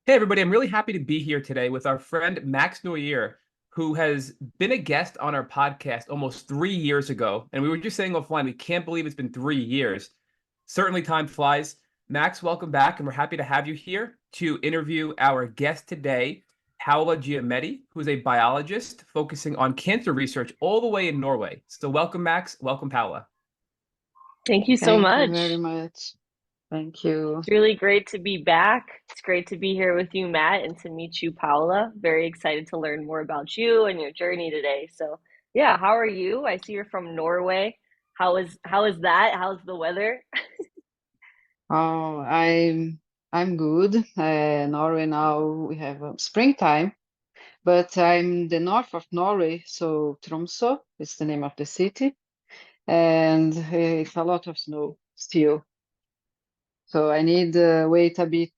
Hey, everybody, I'm really happy to be here today with our friend Max Noir, who has been a guest on our podcast almost 3 years ago. And we were just saying offline, we can't believe it's been 3 years. Certainly, time flies. Max, welcome back, and we're happy to have you here to interview our guest today, Paola Giometti, who is a biologist focusing on cancer research all the way in Norway. So, welcome, Max. Welcome, Paola. Thank you so Thank you very much. much. Thank you. It's really great to be back. It's great to be here with you, Matt, and to meet you, Paula. Very excited to learn more about you and your journey today. So, yeah, how are you? I see you're from Norway. How is that? How's the weather? Oh, I'm good. Norway now we have springtime, but I'm the north of Norway, so Tromsø is the name of the city, and it's a lot of snow still. So I need to wait a bit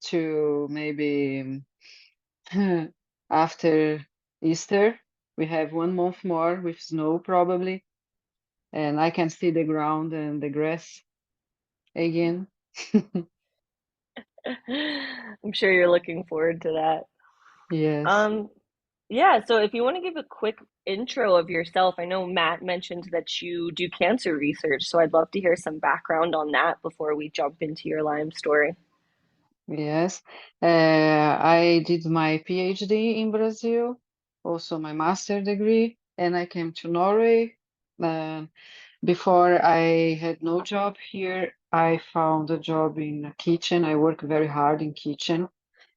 to maybe after Easter. We have 1 month more with snow probably, and I can see the ground and the grass again. I'm sure you're looking forward to that. Yes. Um, yeah, so if you want to give a quick intro of yourself, I know Matt mentioned that you do cancer research, so I'd love to hear some background on that before we jump into your Lyme story. Yes, I did my PhD in Brazil, also my master degree, and I came to Norway. Uh, Before I had no job here, I found a job in a kitchen. I work very hard in kitchen.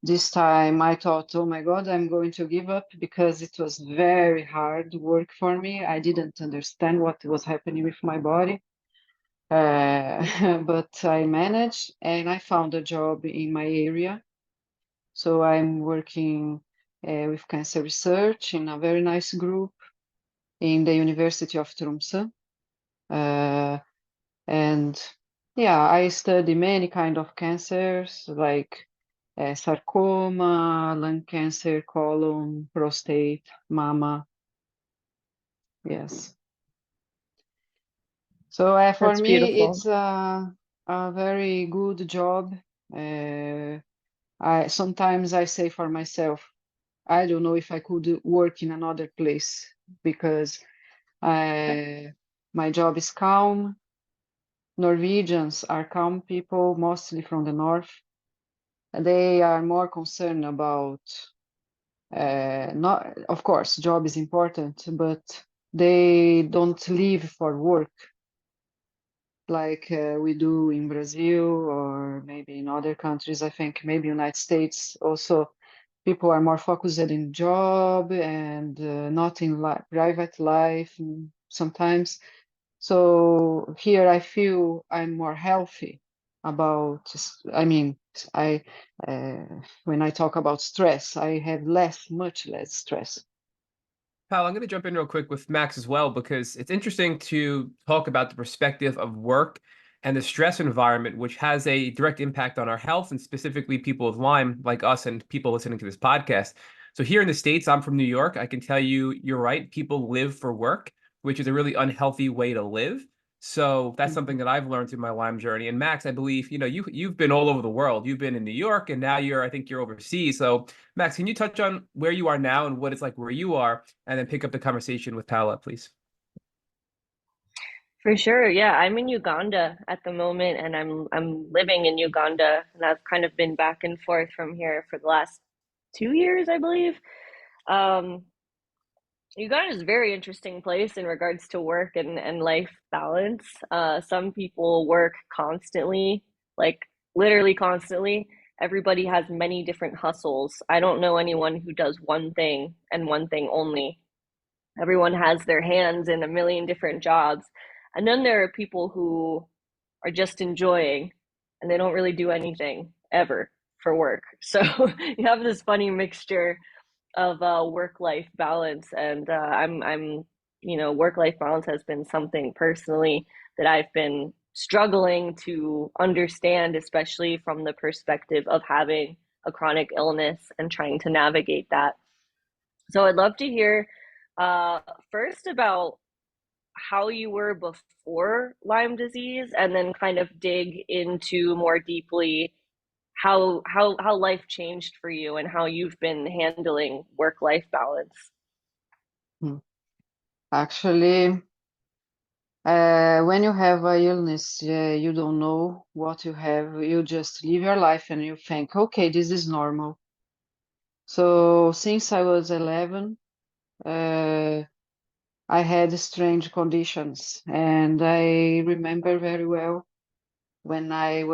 This time I thought, oh my God, I'm going to give up because it was very hard work for me. I didn't understand what was happening with my body. But I managed and I found a job in my area. So I'm working with cancer research in a very nice group in the University of Tromsø. Uh, and yeah, I study many kind of cancers like sarcoma, lung cancer, colon, prostate, mama. Yes. So for That's me, beautiful. it's a very good job. I sometimes I say for myself, I don't know if I could work in another place because my job is calm. Norwegians are calm people, mostly from the north. They are more concerned about not, of course, job is important, but they don't leave for work like we do in Brazil or maybe in other countries. I think maybe United States also people are more focused in job and not in private life sometimes. So here I feel I'm more healthy about, I mean, I when I talk about stress, I have much less stress. Pal, I'm going to jump in real quick with Max as well because it's interesting to talk about the perspective of work and the stress environment, which has a direct impact on our health and specifically people with Lyme, like us and people listening to this podcast. So here in the States, I'm from New York. I can tell you, you're right. People live for work, which is a really unhealthy way to live. So that's something Mhm. that I've learned through my Lyme journey. And Max, I believe, you've been all over the world. You've been in New York and now I think you're overseas. So Max, can you touch on where you are now and what it's like where you are, and then pick up the conversation with Paola, please? For sure. Yeah, I'm in Uganda at the moment and I'm living in Uganda and I've kind of been back and forth from here for the last 2 years, I believe. Um, Uganda is a very interesting place in regards to work and life balance. Some people work constantly, like literally constantly. Everybody has many different hustles. I don't know anyone who does one thing and one thing only. Everyone has their hands in a million different jobs. And then there are people who are just enjoying and they don't really do anything ever for work. So you have this funny mixture of work-life balance, and work-life balance has been something personally that I've been struggling to understand, especially from the perspective of having a chronic illness and trying to navigate that. So I'd love to hear uh, first about how you were before Lyme disease, and then kind of dig into more deeply how life changed for you and how you've been handling work-life balance. Hmm. Actually, when you have a illness, you don't know what you have. You just live your life and you think, okay, this is normal. So since I was 11, I had strange conditions, and I remember very well when I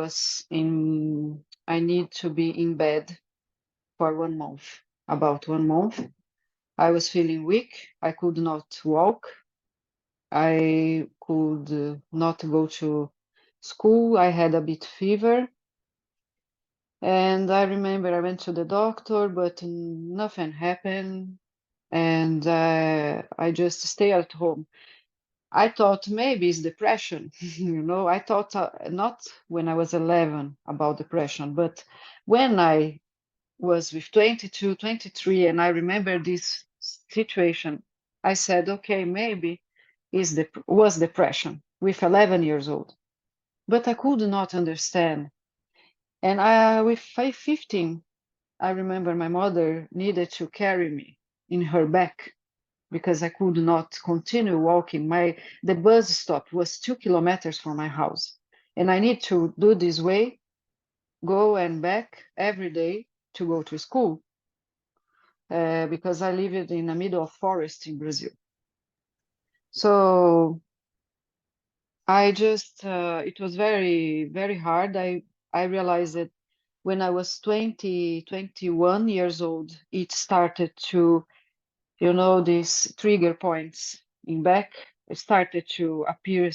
need to be in bed for 1 month, about 1 month. I was feeling weak. I could not walk. I could not go to school. I had a bit fever. And I remember I went to the doctor, but nothing happened. And I just stay at home. I thought maybe it's depression. I thought not when I was 11 about depression, but when I was with 22, 23, and I remember this situation, I said, okay, maybe was depression with 11 years old. But I could not understand. And with 15, I remember my mother needed to carry me in her back because I could not continue walking. The bus stop was 2 kilometers from my house, and I need to do this way, go and back every day to go to school because I lived in the middle of forest in Brazil. So it was very, very hard. I realized that when I was 20, 21 years old, it started to, these trigger points in back started to appear.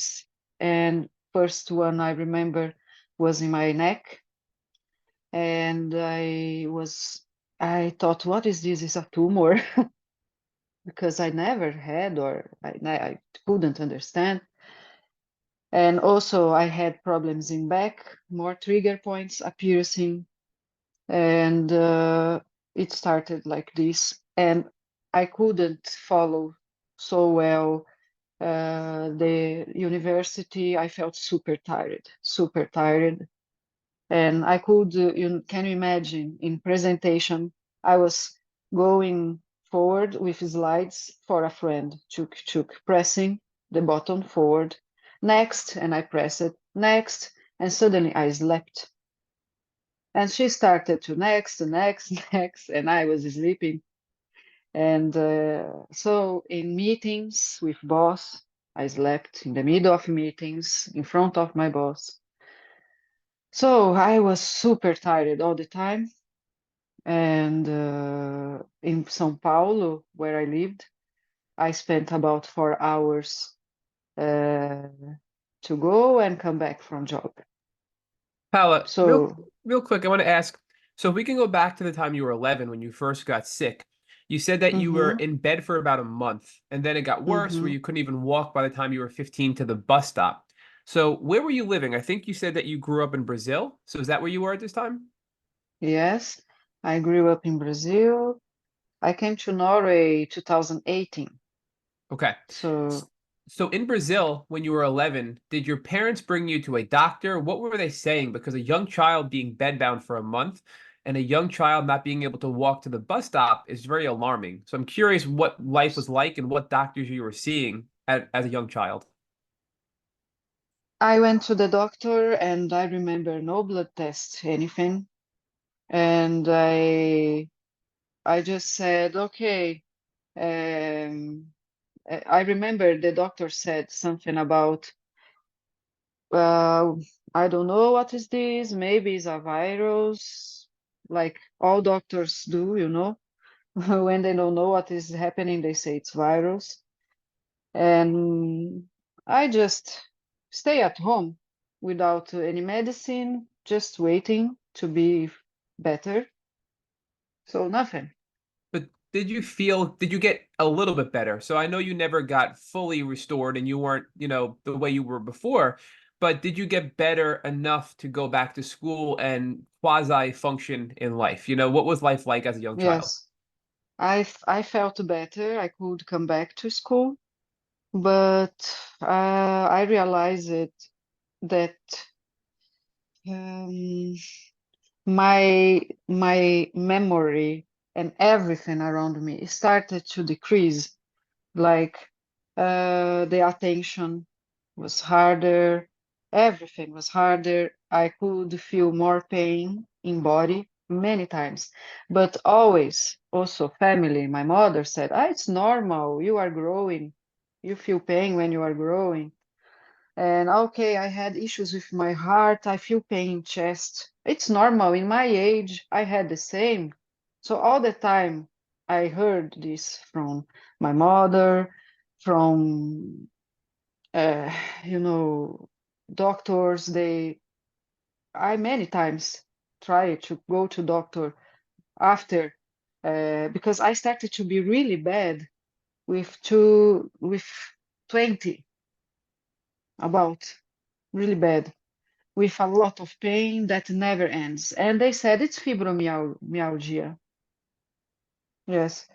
And first one I remember was in my neck. And I thought, what is this? Is a tumor? Because I never had, or I couldn't understand. And also I had problems in back, more trigger points appearing, and it started like this. And I couldn't follow so well the university. I felt super tired, super tired. And I could, can you imagine, in presentation, I was going forward with slides for a friend, chuk, pressing the button forward, next, and I press it, next, and suddenly I slept. And she started to next, next, and I was sleeping. And so in meetings with boss, I slept in the middle of meetings in front of my boss. So I was super tired all the time. And in São Paulo, where I lived, I spent about 4 hours to go and come back from job. Paola, So, real quick, I want to ask, so if we can go back to the time you were 11 when you first got sick, you said that you were mm-hmm, in bed for about a month, and then it got worse where mm-hmm, you couldn't even walk by the time you were 15 to the bus stop. So where were you living? I think you said that you grew up in Brazil. So is that where you were at this time? yes, I grew up in Brazil. I came to Norway 2018. Okay. So So in Brazil, when you were 11, did your parents bring you to a doctor? What were they saying? Because a young child being bedbound for a month and a young child not being able to walk to the bus stop is very alarming. So I'm curious what life was like and what doctors you were seeing as a young child. I went to the doctor and I remember no blood test, anything. And I just said, okay. I remember the doctor said something about, uh, I don't know what is this, maybe it's a virus, like all doctors do, when they don't know what is happening, they say it's virus. And I just stay at home without any medicine, just waiting to be better. So nothing. But did you get a little bit better? So I know you never got fully restored and you weren't, the way you were before, but did you get better enough to go back to school and quasi function in life? What was life like as a young child? Yes, I felt better. I could come back to school, but I realized that um, my memory and everything around me started to decrease. Like the attention was harder, everything was harder. I could feel more pain in body many times, but always also family. My mother said, ah, it's normal, you are growing, you feel pain when you are growing. And okay, I had issues with my heart, I feel pain in chest. It's normal, in my age, I had the same. So all the time I heard this from my mother, from uh, you know, doctors. I many times tried to go to doctor after because I started to be really bad with 20, about really bad, with a lot of pain that never ends. And they said it's fibromyalgia. Yes.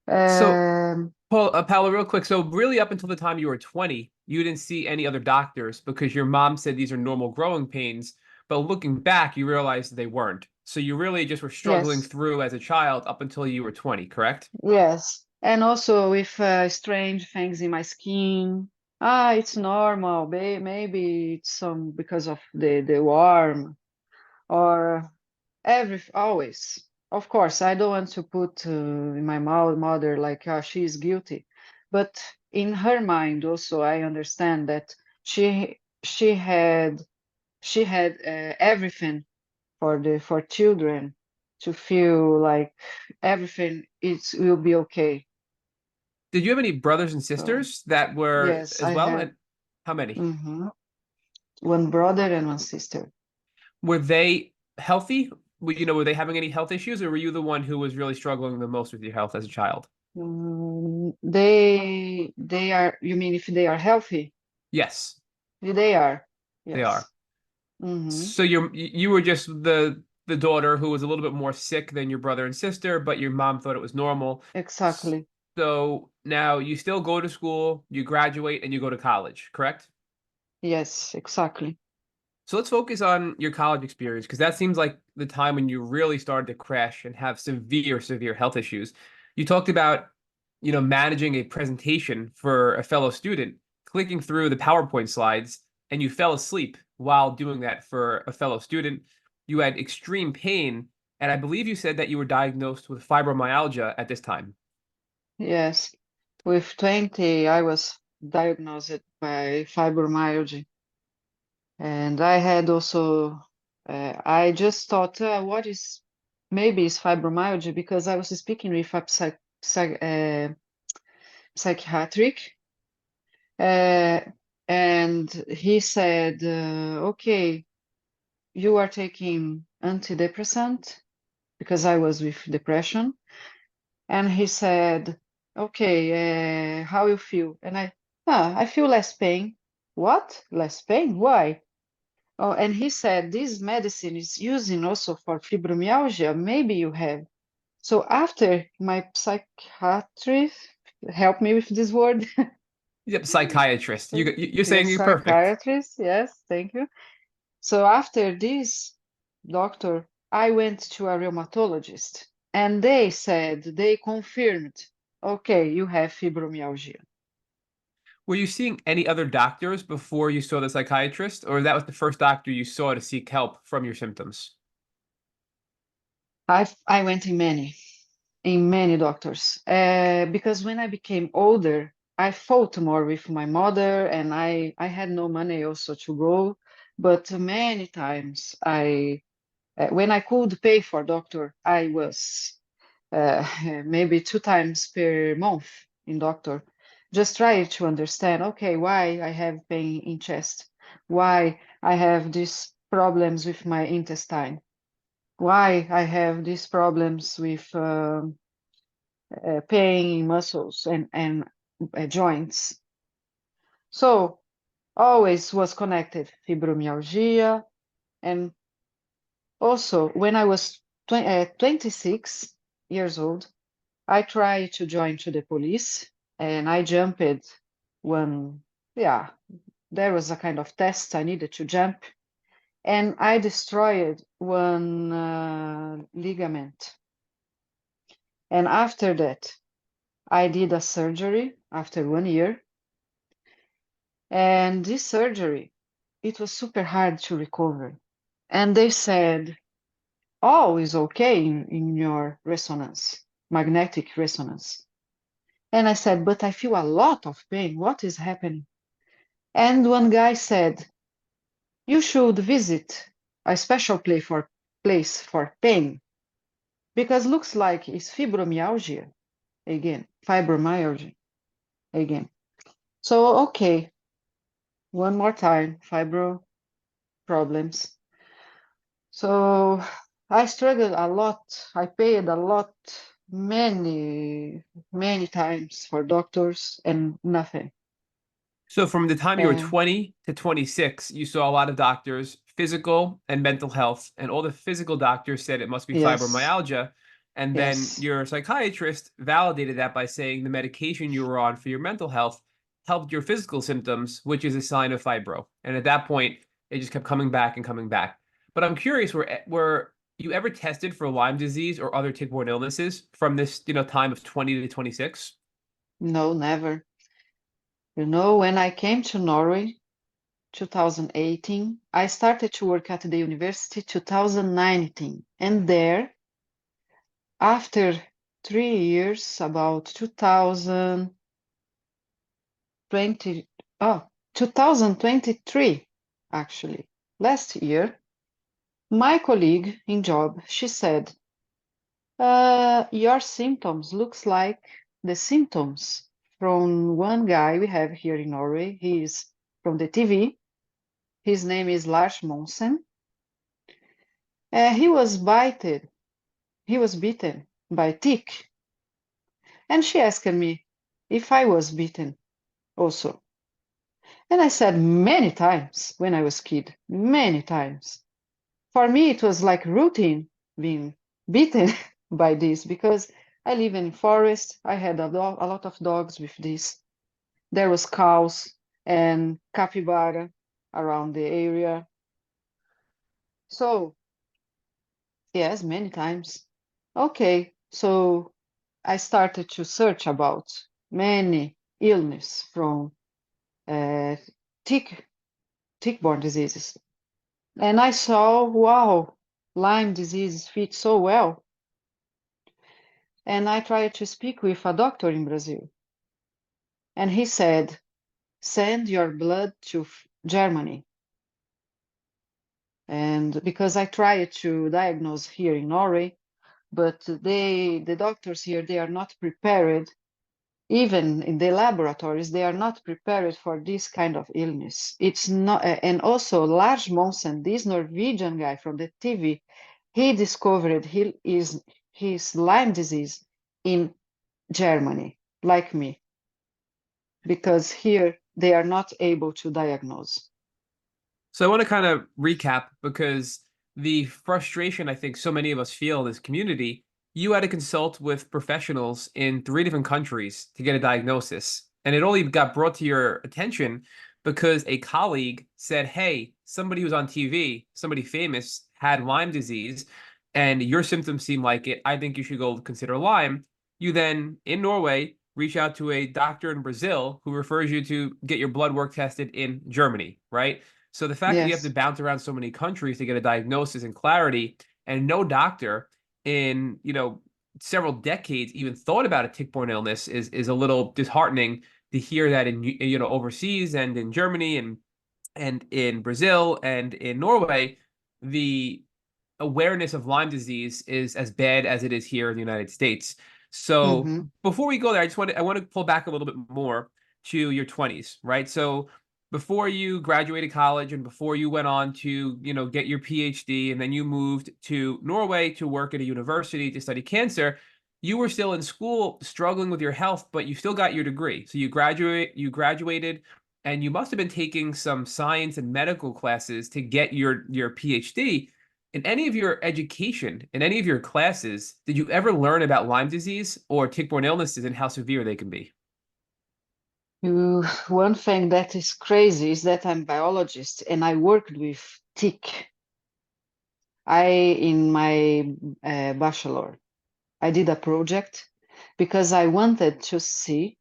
So, Um, Paola, real quick. So, really, up until the time you were 20, you didn't see any other doctors because your mom said these are normal growing pains. But looking back, you realized they weren't. So, you really just were struggling yes, through as a child up until you were 20, correct? yes. And also with strange things in my skin. Ah, it's normal. Maybe it's some because of the warm or always. Of course, I don't want to put in my mother like she is guilty, but in her mind also I understand that she had everything for children to feel like everything is will be okay. Did you have any brothers and So sisters that were yes, as I well? have And how many? one brother and one sister. Were they healthy? Were they having any health issues, or were you the one who was really struggling the most with your health as a child? They are. You mean if they are healthy? Yes, They are. they are. Yes. Hmm. So you were just the daughter who was a little bit more sick than your brother and sister, but your mom thought it was normal. Exactly. So now you still go to school, you graduate, and you go to college, correct? Yes, exactly. So let's focus on your college experience because that seems like the time when you really started to crash and have severe health issues. You talked about, managing a presentation for a fellow student, clicking through the PowerPoint slides, and you fell asleep while doing that for a fellow student. You had extreme pain, and I believe you said that you were diagnosed with fibromyalgia at this time. Yes. With 20, I was diagnosed by fibromyalgia. And I had also, I just thought, what is, maybe it's fibromyalgia because I was speaking with a psychiatric, uh, and he said, okay, you are taking antidepressant because I was with depression. And he said, okay, how you feel? And I feel less pain. What? Less pain? Why? Oh, and he said, this medicine is using also for fibromyalgia. Maybe you have. So after my psychiatrist helped me with this word, Yep, psychiatrist. You're saying yes, you're perfect. psychiatrist, yes, thank you. So after this doctor, I went to a rheumatologist and they confirmed, okay, you have fibromyalgia. Were you seeing any other doctors before you saw the psychiatrist, or that was the first doctor you saw to seek help from your symptoms? I went in many doctors because when I became older, I fought more with my mother and I had no money also to go. But many times when I could pay for doctor, I was uh, maybe 2 times per month in doctor. Just try to understand, okay, why I have pain in chest, why I have these problems with my intestine, why I have these problems with pain in muscles and joints. So always was connected fibromyalgia. And also when I was 26 years old, I tried to join to the police and I jumped one, yeah, there was a kind of test I needed to jump. and I destroyed one ligament. And after that, I did a surgery after 1 year. And this surgery, it was super hard to recover. And they said, all is okay in your resonance, magnetic resonance. And I said, but I feel a lot of pain. What is happening? And one guy said, you should visit a special place for pain, because looks like it's fibromyalgia again. So, okay, one more time, fibro problems. So I struggled a lot. I paid a lot, many times for doctors and nothing. So from the time you were 20 to 26, you saw a lot of doctors, physical and mental health, and all the physical doctors said it must be Yes, fibromyalgia. And then yes, your psychiatrist validated that by saying the medication you were on for your mental health helped your physical symptoms, which is a sign of fibro. And at that point, it just kept coming back and coming back. But I'm curious, were you ever tested for Lyme disease or other tick-borne illnesses from this, time of 20 to 26? no, never. When I came to Norway, 2018, I started to work at the university 2019, and there, after 3 years, about 2023, actually, last year, my colleague in job, she said, your symptoms looks like the symptoms from one guy we have here in Norway. He is from the TV. His name is Lars Monsen. He was bitten by tick. And she asked me if I was bitten also. And I said many times when I was kid, many times. For me, it was like routine being bitten by this, because I live in forest. I had a lot of dogs with this. There was cows and capybara around the area. So, yes, many times. Okay, so I started to search about many illness from uh, tick-borne diseases. And I saw, wow, Lyme disease fits so well. And I tried to speak with a doctor in Brazil. And he said, send your blood to Germany. And because I tried to diagnose here in Norway, but the doctors here, they are not prepared. Even in the laboratories, they are not prepared for this kind of illness. It's not, and also Lars Monsen, this Norwegian guy from the TV, he discovered his Lyme disease in Germany, like me, because here they are not able to diagnose. So I want to kind of recap, because the frustration I think so many of us feel in this community, you had to consult with professionals in 3 different countries to get a diagnosis. And it only got brought to your attention because a colleague said, hey, somebody who's on TV, somebody famous, had Lyme disease, and your symptoms seem like it. I think you should go consider Lyme. You then, in Norway, reach out to a doctor in Brazil who refers you to get your blood work tested in Germany, right? So the fact that you have to Yes. bounce around so many countries to get a diagnosis and clarity, and no doctor in, several decades even thought about a tick-borne illness is a little disheartening to hear that in, overseas and in Germany and in Brazil and in Norway, the awareness of Lyme disease is as bad as it is here in the United States. So Mm-hmm. before we go there, I want to pull back a little bit more to your 20s, right? So before you graduated college and before you went on to, get your PhD, and then you moved to Norway to work at a university to study cancer, you were still in school struggling with your health, but you still got your degree. So you graduated, and you must have been taking some science and medical classes to get your PhD. In any of your education, in any of your classes, did you ever learn about Lyme disease or tick-borne illnesses and how severe they can be? One thing that is crazy is that I'm biologist and I worked with tick in my bachelor, I did a project because I wanted to see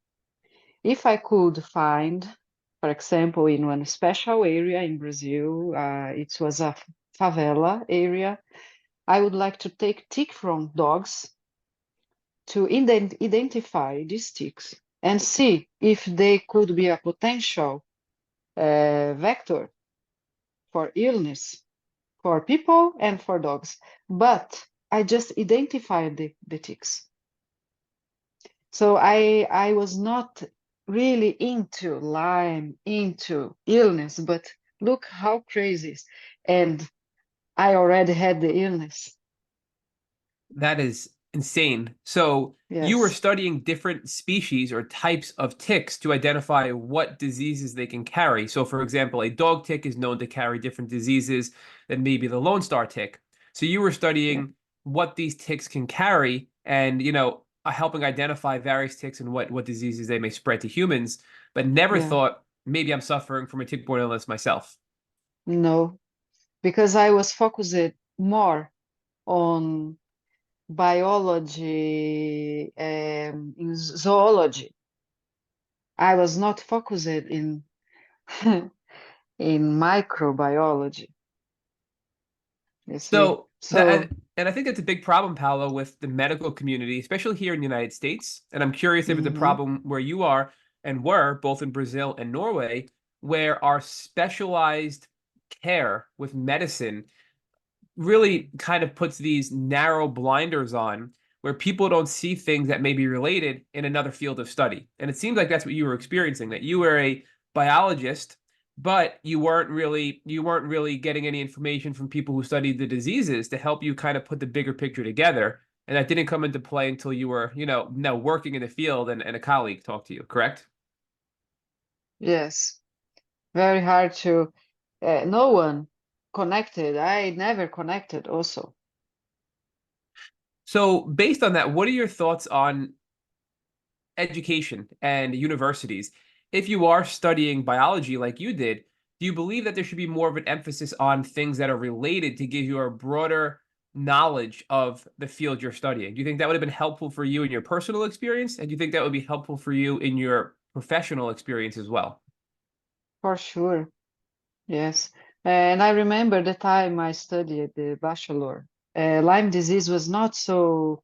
if I could find, for example, in one special area in Brazil, it was a favela area. I would like to take tick from dogs to identify these ticks and see if they could be a potential vector for illness for people and for dogs. But I just identified the ticks. So I was not really into Lyme, into illness, but look how crazy. And I already had the illness. That is insane. So you were Yes, studying different species or types of ticks to identify what diseases they can carry. So, for example, a dog tick is known to carry different diseases than maybe the Lone Star tick. So you were yeah, studying what these ticks can carry and, helping identify various ticks and what diseases they may spread to humans, but never yeah. thought maybe I'm suffering from a tick-borne illness myself. No, because I was focused more on biology, in zoology. I was not focused in in microbiology, you see. So that So, and I think that's a big problem, Paolo, with the medical community, especially here in the United States. And I'm curious if it's a mhm, problem where you are and were both in Brazil and Norway, where our specialized care with medicine really kind of puts these narrow blinders on where people don't see things that may be related in another field of study. And it seems like that's what you were experiencing, that you were a biologist, but you weren't really getting any information from people who studied the diseases to help you kind of put the bigger picture together. And that didn't come into play until you were, now working in the field and a colleague talked to you, correct? yes, very hard to, no one connected. I never connected also. So based on that, what are your thoughts on education and universities? If you are studying biology like you did, do you believe that there should be more of an emphasis on things that are related to give you a broader knowledge of the field you're studying? Do you think that would have been helpful for you in your personal experience? And do you think that would be helpful for you in your professional experience as well? For sure, yes. And I remember the time I studied the bachelor. Lyme disease was not so,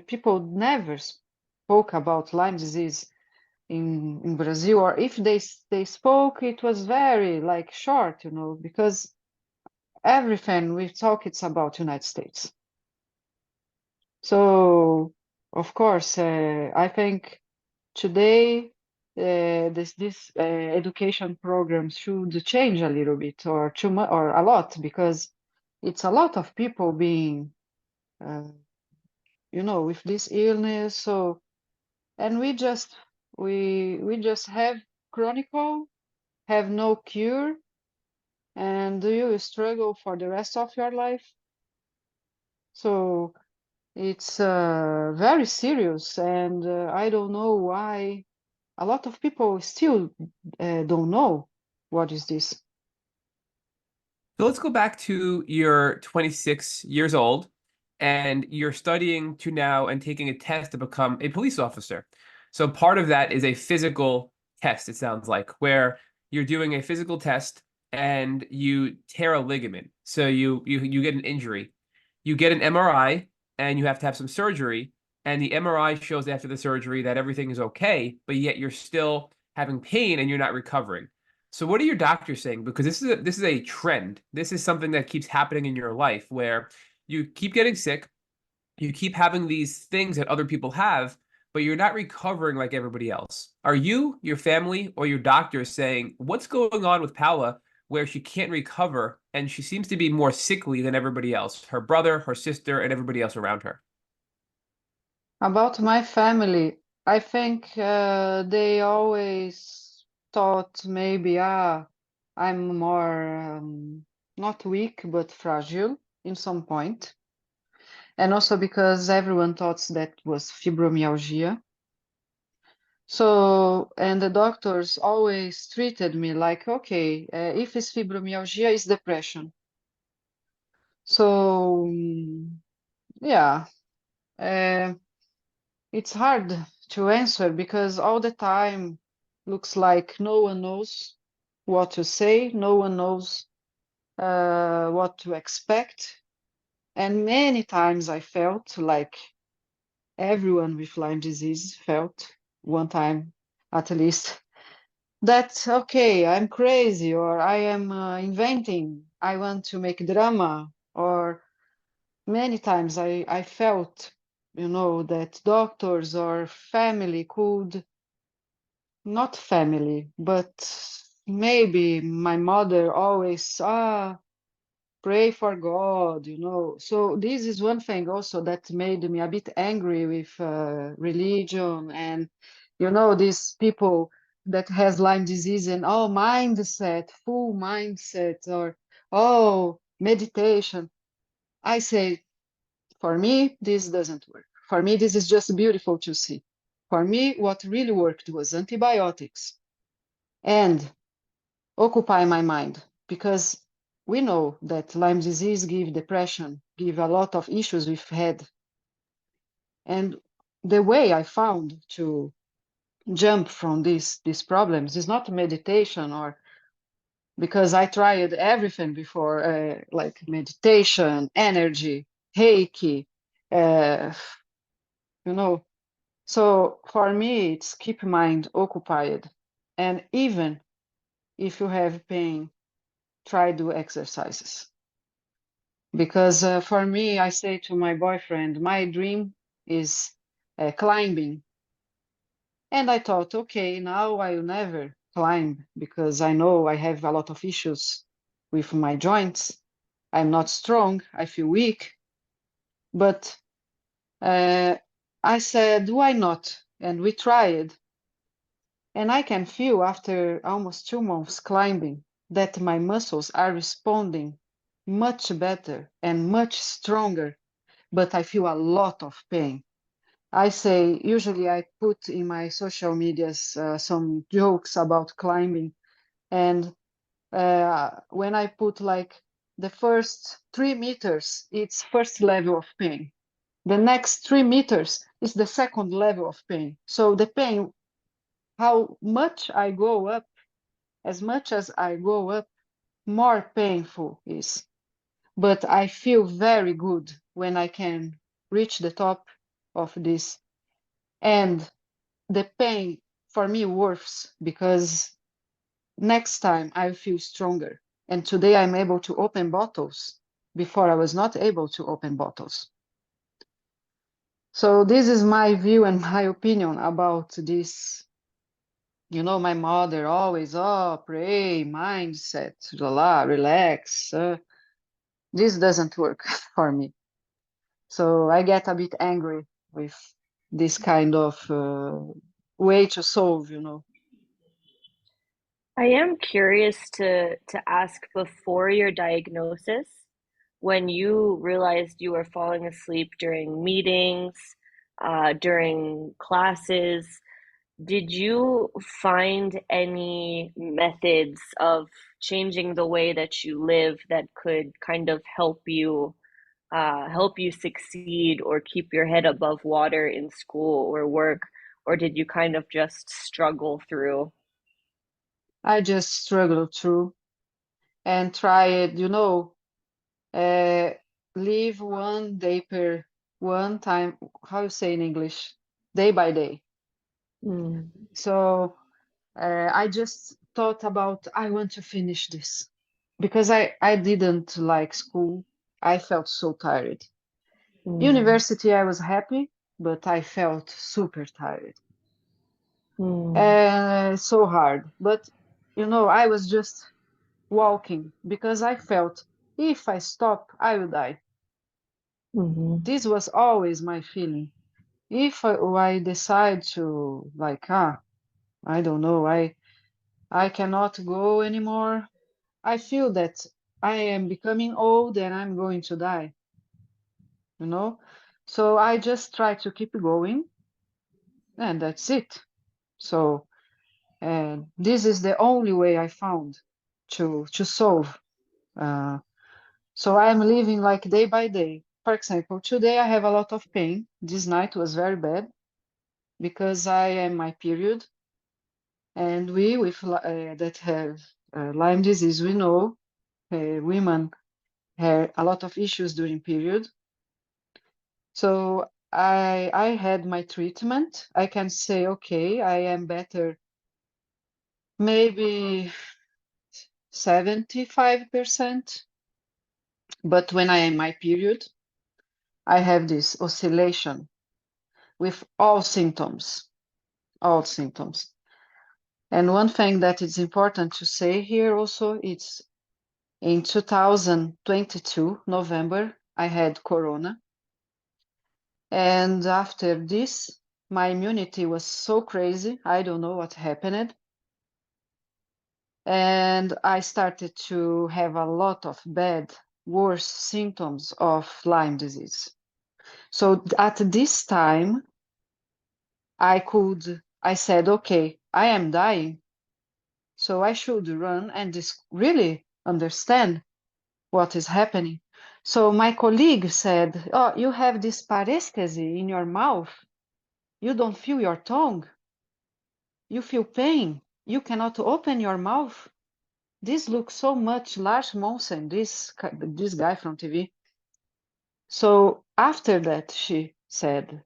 people never spoke about Lyme disease in Brazil, or if they spoke, it was very like short, because everything we talk it's about United States. So of course, I think today this education program should change a little bit, or too much, or a lot, because it's a lot of people being, uh, with this illness. So, and we just have chronicle, have no cure, and do you struggle for the rest of your life? So it's very serious, and I don't know why a lot of people still don't know what is this. So let's go back to you're 26 years old and you're studying to now and taking a test to become a police officer. So part of that is a physical test, it sounds like, where you're doing a physical test and you tear a ligament. So you get an injury. You get an MRI and you have to have some surgery. And the MRI shows after the surgery that everything is okay, but yet you're still having pain and you're not recovering. So what are your doctors saying? Because this is a trend. This is something that keeps happening in your life where you keep getting sick, you keep having these things that other people have, but you're not recovering like everybody else. Are you, your family, or your doctor saying, what's going on with Paula where she can't recover and she seems to be more sickly than everybody else, her brother, her sister, and everybody else around her? About my family, I think they always thought maybe, I'm more not weak but fragile in some point, and also because everyone thought that was fibromyalgia. So, and the doctors always treated me like, okay, if it's fibromyalgia, it's depression. So yeah, it's hard to answer because all the time looks like no one knows what to say, no one knows what to expect. And many times I felt like everyone with Lyme disease felt one time at least that, okay, I'm crazy or I am inventing, I want to make drama. Or many times I felt, that doctors or family could, not family, but maybe my mother always, pray for God, So this is one thing also that made me a bit angry with religion and, these people that has Lyme disease and mindset, full mindset, or meditation. I say, for me, this doesn't work. For me, this is just beautiful to see. For me, what really worked was antibiotics and occupy my mind because we know that Lyme disease give depression, give a lot of issues with head. And the way I found to jump from these problems is not meditation or because I tried everything before, like meditation, energy, Reiki, uh, you know. So for me, it's keep mind occupied. And even if you have pain, try do exercises. Because for me, I say to my boyfriend, my dream is climbing. And I thought, okay, now I will never climb because I know I have a lot of issues with my joints. I'm not strong, I feel weak. But I said, why not? And we tried. And I can feel after almost 2 months climbing that my muscles are responding much better and much stronger, but I feel a lot of pain. I say, usually I put in my social medias some jokes about climbing. And when I put like the first 3 meters, it's first level of pain. The next 3 meters is the second level of pain. So the pain, how much I go up, as much as I go up, more painful is. But I feel very good when I can reach the top of this. And the pain for me worse because next time I feel stronger. And today I'm able to open bottles. Before I was not able to open bottles. So this is my view and my opinion about this. My mother always, pray, mindset, relax. This doesn't work for me. So I get a bit angry with this kind of way to solve. I am curious to ask, before your diagnosis, when you realized you were falling asleep during meetings, during classes, did you find any methods of changing the way that you live that could kind of help you succeed or keep your head above water in school or work, or did you kind of just struggle through? I just struggle through and try it, uh, live one day per one time, how you say in English, day by day. Mm, So I just thought about, I want to finish this because I didn't like school. I felt so tired. mm, University, I was happy, but I felt super tired. mm, So hard. But, I was just walking because I felt if I stop, I will die. mhm, This was always my feeling. If I decide to like, I don't know, I cannot go anymore. I feel that I am becoming old and I'm going to die, you know? So I just try to keep going and that's it. So this is the only way I found to solve. Uh, So I'm living like day by day. For example, today I have a lot of pain. This night was very bad because I am my period, and we with that have Lyme disease, we know women have a lot of issues during period. So I had my treatment. I can say, okay, I am better, maybe 75%. But when I am my period, I have this oscillation with all symptoms, all symptoms. And one thing that is important to say here also, it's in 2022, November, I had corona. And after this, my immunity was so crazy. I don't know what happened. And I started to have a lot of bad, worse symptoms of Lyme disease. So at this time, I said, okay, I am dying. So I should run and really understand what is happening. So my colleague said, oh, you have this paresthesia in your mouth. You don't feel your tongue. You feel pain. You cannot open your mouth. This looks so much Lars Monsen, this guy from TV. So after that, she said,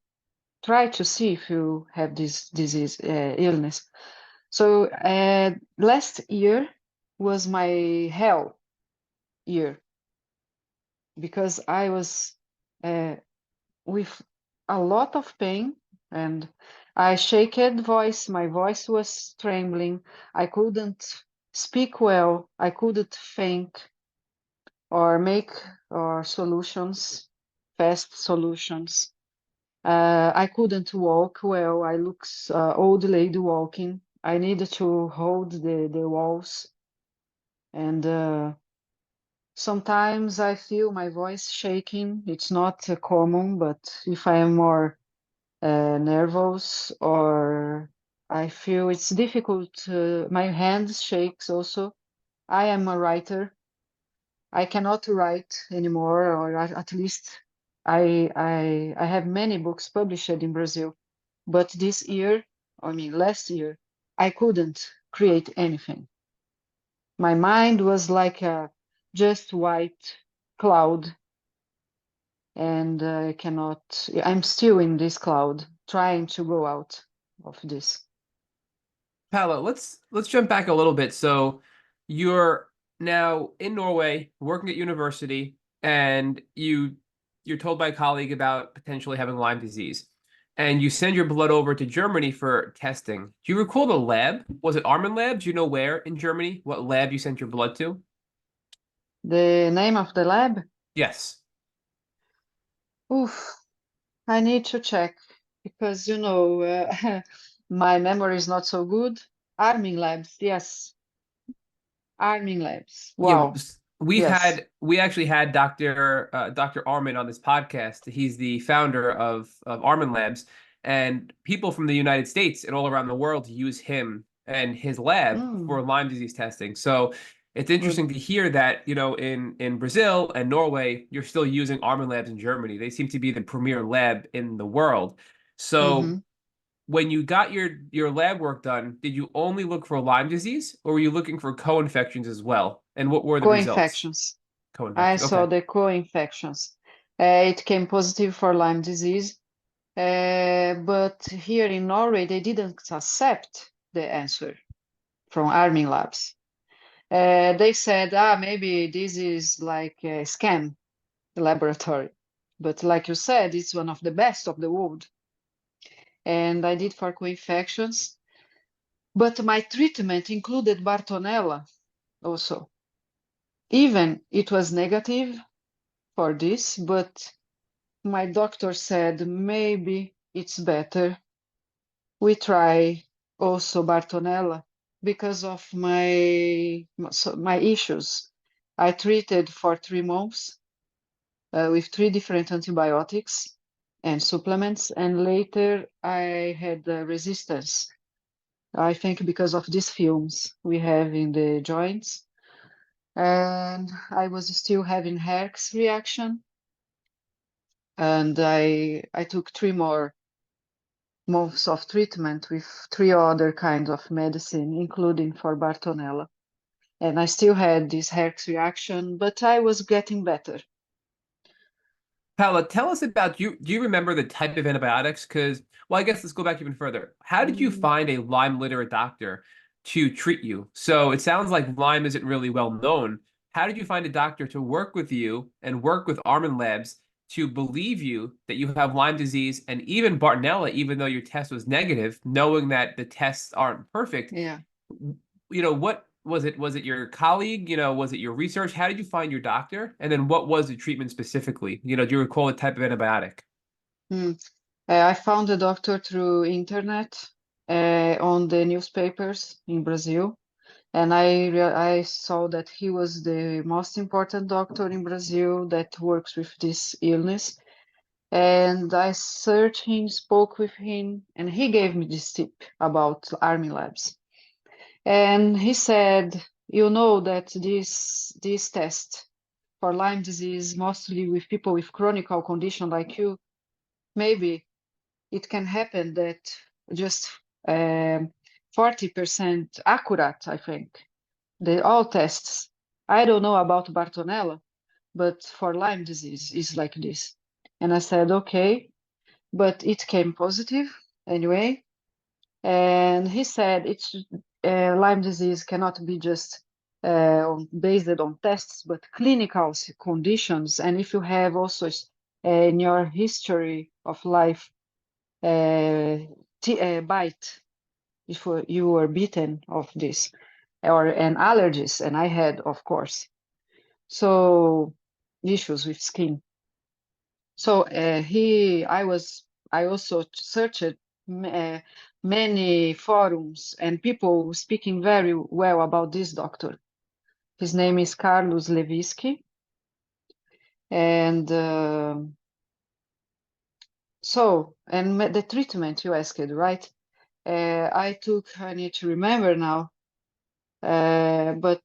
try to see if you have this disease, illness. So last year was my hell year because I was with a lot of pain and I shaked voice. My voice was trembling. I couldn't speak well. I couldn't think or make solutions, fast solutions. I couldn't walk well. I look old lady walking. I needed to hold the walls. And sometimes I feel my voice shaking. It's not common, but if I am more nervous or I feel it's difficult, my hands shakes also. I am a writer. I cannot write anymore, or at least I have many books published in Brazil, but this year, I mean last year, I couldn't create anything. My mind was like a just white cloud, and I cannot. I'm still in this cloud, trying to go out of this. Paolo, let's jump back a little bit. So you're now in Norway, working at university, and you're told by a colleague about potentially having Lyme disease. And you send your blood over to Germany for testing. Do you recall the lab? Was it Armin Lab? Do you know where in Germany? What lab you sent your blood to? The name of the lab? Yes. Oof, I need to check because my memory is not so good. Arming Labs, yes. Arming Labs. Yeah, Wow. Yes. we actually had Dr. Armin on this podcast. He's the founder of Armin Labs, and people from the United States and all around the world use him and his lab for Mm, Lyme disease testing. So it's good. interesting to hear that, in Brazil and Norway, you're still using Armin Labs in Germany. They seem to be the premier lab in the world. So Mm-hmm. when you got your lab work done, did you only look for Lyme disease, or were you looking for co-infections as well? And what were the results? Co-infections. I Co-infections. saw Okay. the co-infections. It came positive for Lyme disease, but here in Norway, they didn't accept the answer from Arming Labs. They said, maybe this is like a scam, the laboratory. But like you said, it's one of the best of the world. And I did for co-infections. But my treatment included Bartonella also. Even it was negative for this, but my doctor said maybe it's better we try also Bartonella because of my issues. I treated for 3 months with 3 different antibiotics and supplements, and later I had resistance. I think because of these films we have in the joints. and I was still having Herx reaction, and I took 3 more months of treatment with 3 other kinds of medicine, including for Bartonella. And I still had this Herx reaction, but I was getting better. Paola, tell us about you. Do you remember the type of antibiotics? Because, well, I guess let's go back even further. How did you find a Lyme literate doctor to treat you? So it sounds like Lyme isn't really well known. How did you find a doctor to work with you and work with Armin Labs to believe you that you have Lyme disease and even Bartonella, even though your test was negative, knowing that the tests aren't perfect? Yeah. What was it? Was it your colleague? Was it your research? How did you find your doctor? And then what was the treatment specifically? Do you recall the type of antibiotic? Mm. I found a doctor through internet, on the newspapers in Brazil, and I saw that he was the most important doctor in Brazil that works with this illness. And I searched him, spoke with him, and he gave me this tip about Army Labs. And he said, you know that this test for Lyme disease, mostly with people with chronic condition like you, maybe it can happen that just 40% accurate, I think. All tests. I don't know about Bartonella, but for Lyme disease is like this. And I said, okay, but it came positive anyway. And he said it's Lyme disease cannot be just based on tests, but clinical conditions. And if you have also in your history of life bite, if you were bitten of this, or an allergies, and I had, of course, so issues with skin. So I also searched many forums and people speaking very well about this doctor. His name is Carlos Lewiski, and the treatment you asked, right? I need to remember now, but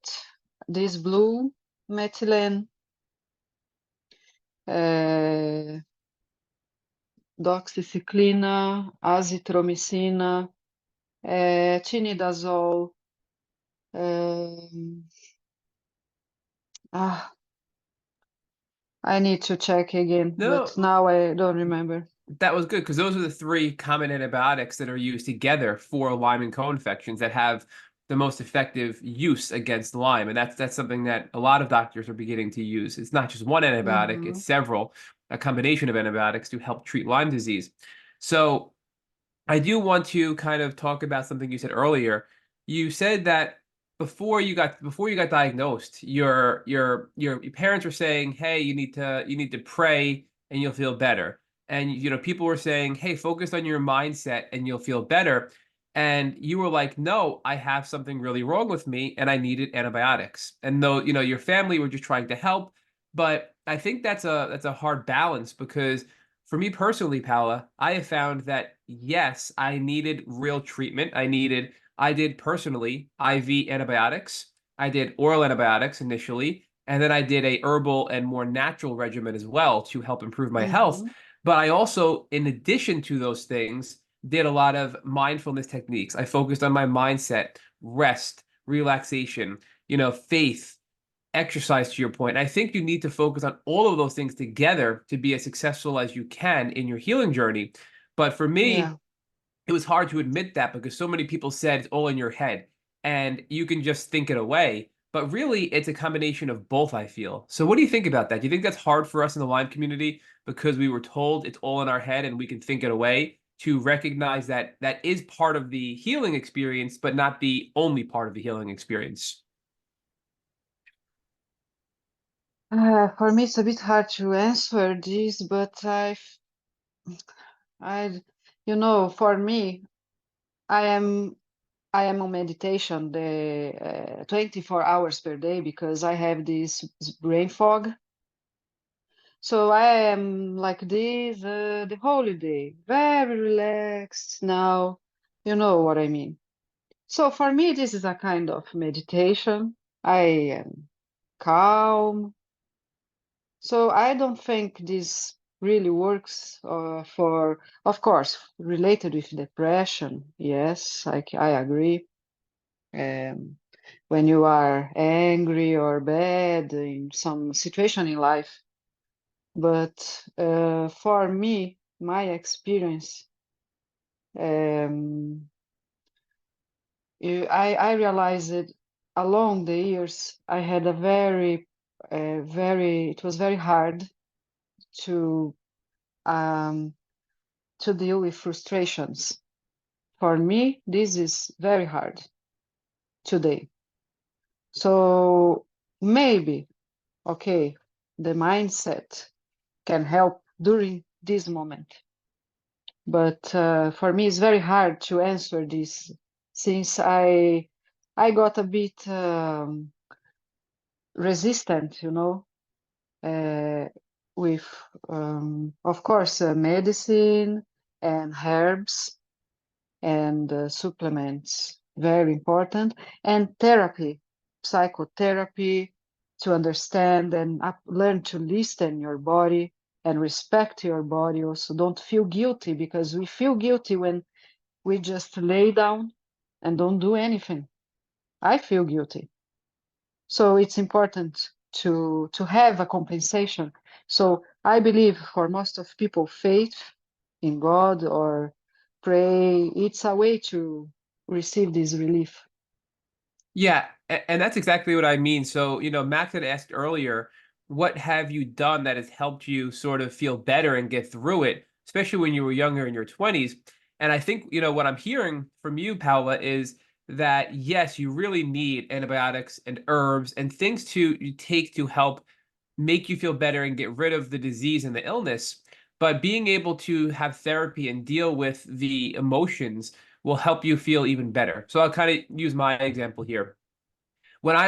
this blue methylene, doxycyclina, azithromycina, tinidazole. Um, I need to check again, but No, now I don't remember. that was good because those are the 3 common antibiotics that are used together for Lyme and co-infections that have the most effective use against Lyme. And that's something that a lot of doctors are beginning to use. It's not just one antibiotic, Mm-hmm. it's several, a combination of antibiotics to help treat Lyme disease. So I do want to kind of talk about something you said earlier. You said that before you got diagnosed, your parents were saying, "Hey, you need to pray and you'll feel better." And people were saying, "Hey, focus on your mindset and you'll feel better." And you were like, "No, I have something really wrong with me and I needed antibiotics." And though, your family were just trying to help, but I think that's a hard balance because for me personally, Paula, I have found that yes, I needed real treatment. I did personally IV antibiotics. I did oral antibiotics initially, and then I did a herbal and more natural regimen as well to help improve my health. Mm-hmm. But I also, in addition to those things, did a lot of mindfulness techniques. I focused on my mindset, rest, relaxation, faith, exercise to your point. I think you need to focus on all of those things together to be as successful as you can in your healing journey. But for Yeah. me, it was hard to admit that because so many people said it's all in your head and you can just think it away. But really, it's a combination of both, I feel. So, what do you think about that? Do you think that's hard for us in the Lyme community because we were told it's all in our head and we can think it away to recognize that that is part of the healing experience, but not the only part of the healing experience? For me, it's a bit hard to answer this, but for me, I am I am on meditation the 24 hours per day because I have this brain fog. So I am like this the whole day, very relaxed now. You know what I mean. So for me, this is a kind of meditation. I am. calm. So I don't think this really works for, of course, related with depression. Yes, I agree. When you are angry or bad in some situation in life. But for me, my experience, um, I realized that along the years, I had a it was very hard to um, to deal with frustrations. For me, this is very hard today. So maybe, okay, the mindset can help during this moment. But for me, it's very hard to answer this since I got a bit resistant, with, of course, medicine and herbs and supplements, very important, and therapy, psychotherapy, to understand and learn to listen your body and respect your body. Also, don't feel guilty, because we feel guilty when we just lay down and don't do anything. I feel guilty. So it's important to have a compensation. So I believe for most of people, faith in God or pray, it's a way to receive this relief. Yeah, and that's exactly what I mean. So, Max had asked earlier, what have you done that has helped you sort of feel better and get through it, especially when you were younger in your 20s? And I think, what I'm hearing from you, Paola, is that yes, you really need antibiotics and herbs and things to you take to help make you feel better and get rid of the disease and the illness. But being able to have therapy and deal with the emotions will help you feel even better. So I'll kind of use my example here.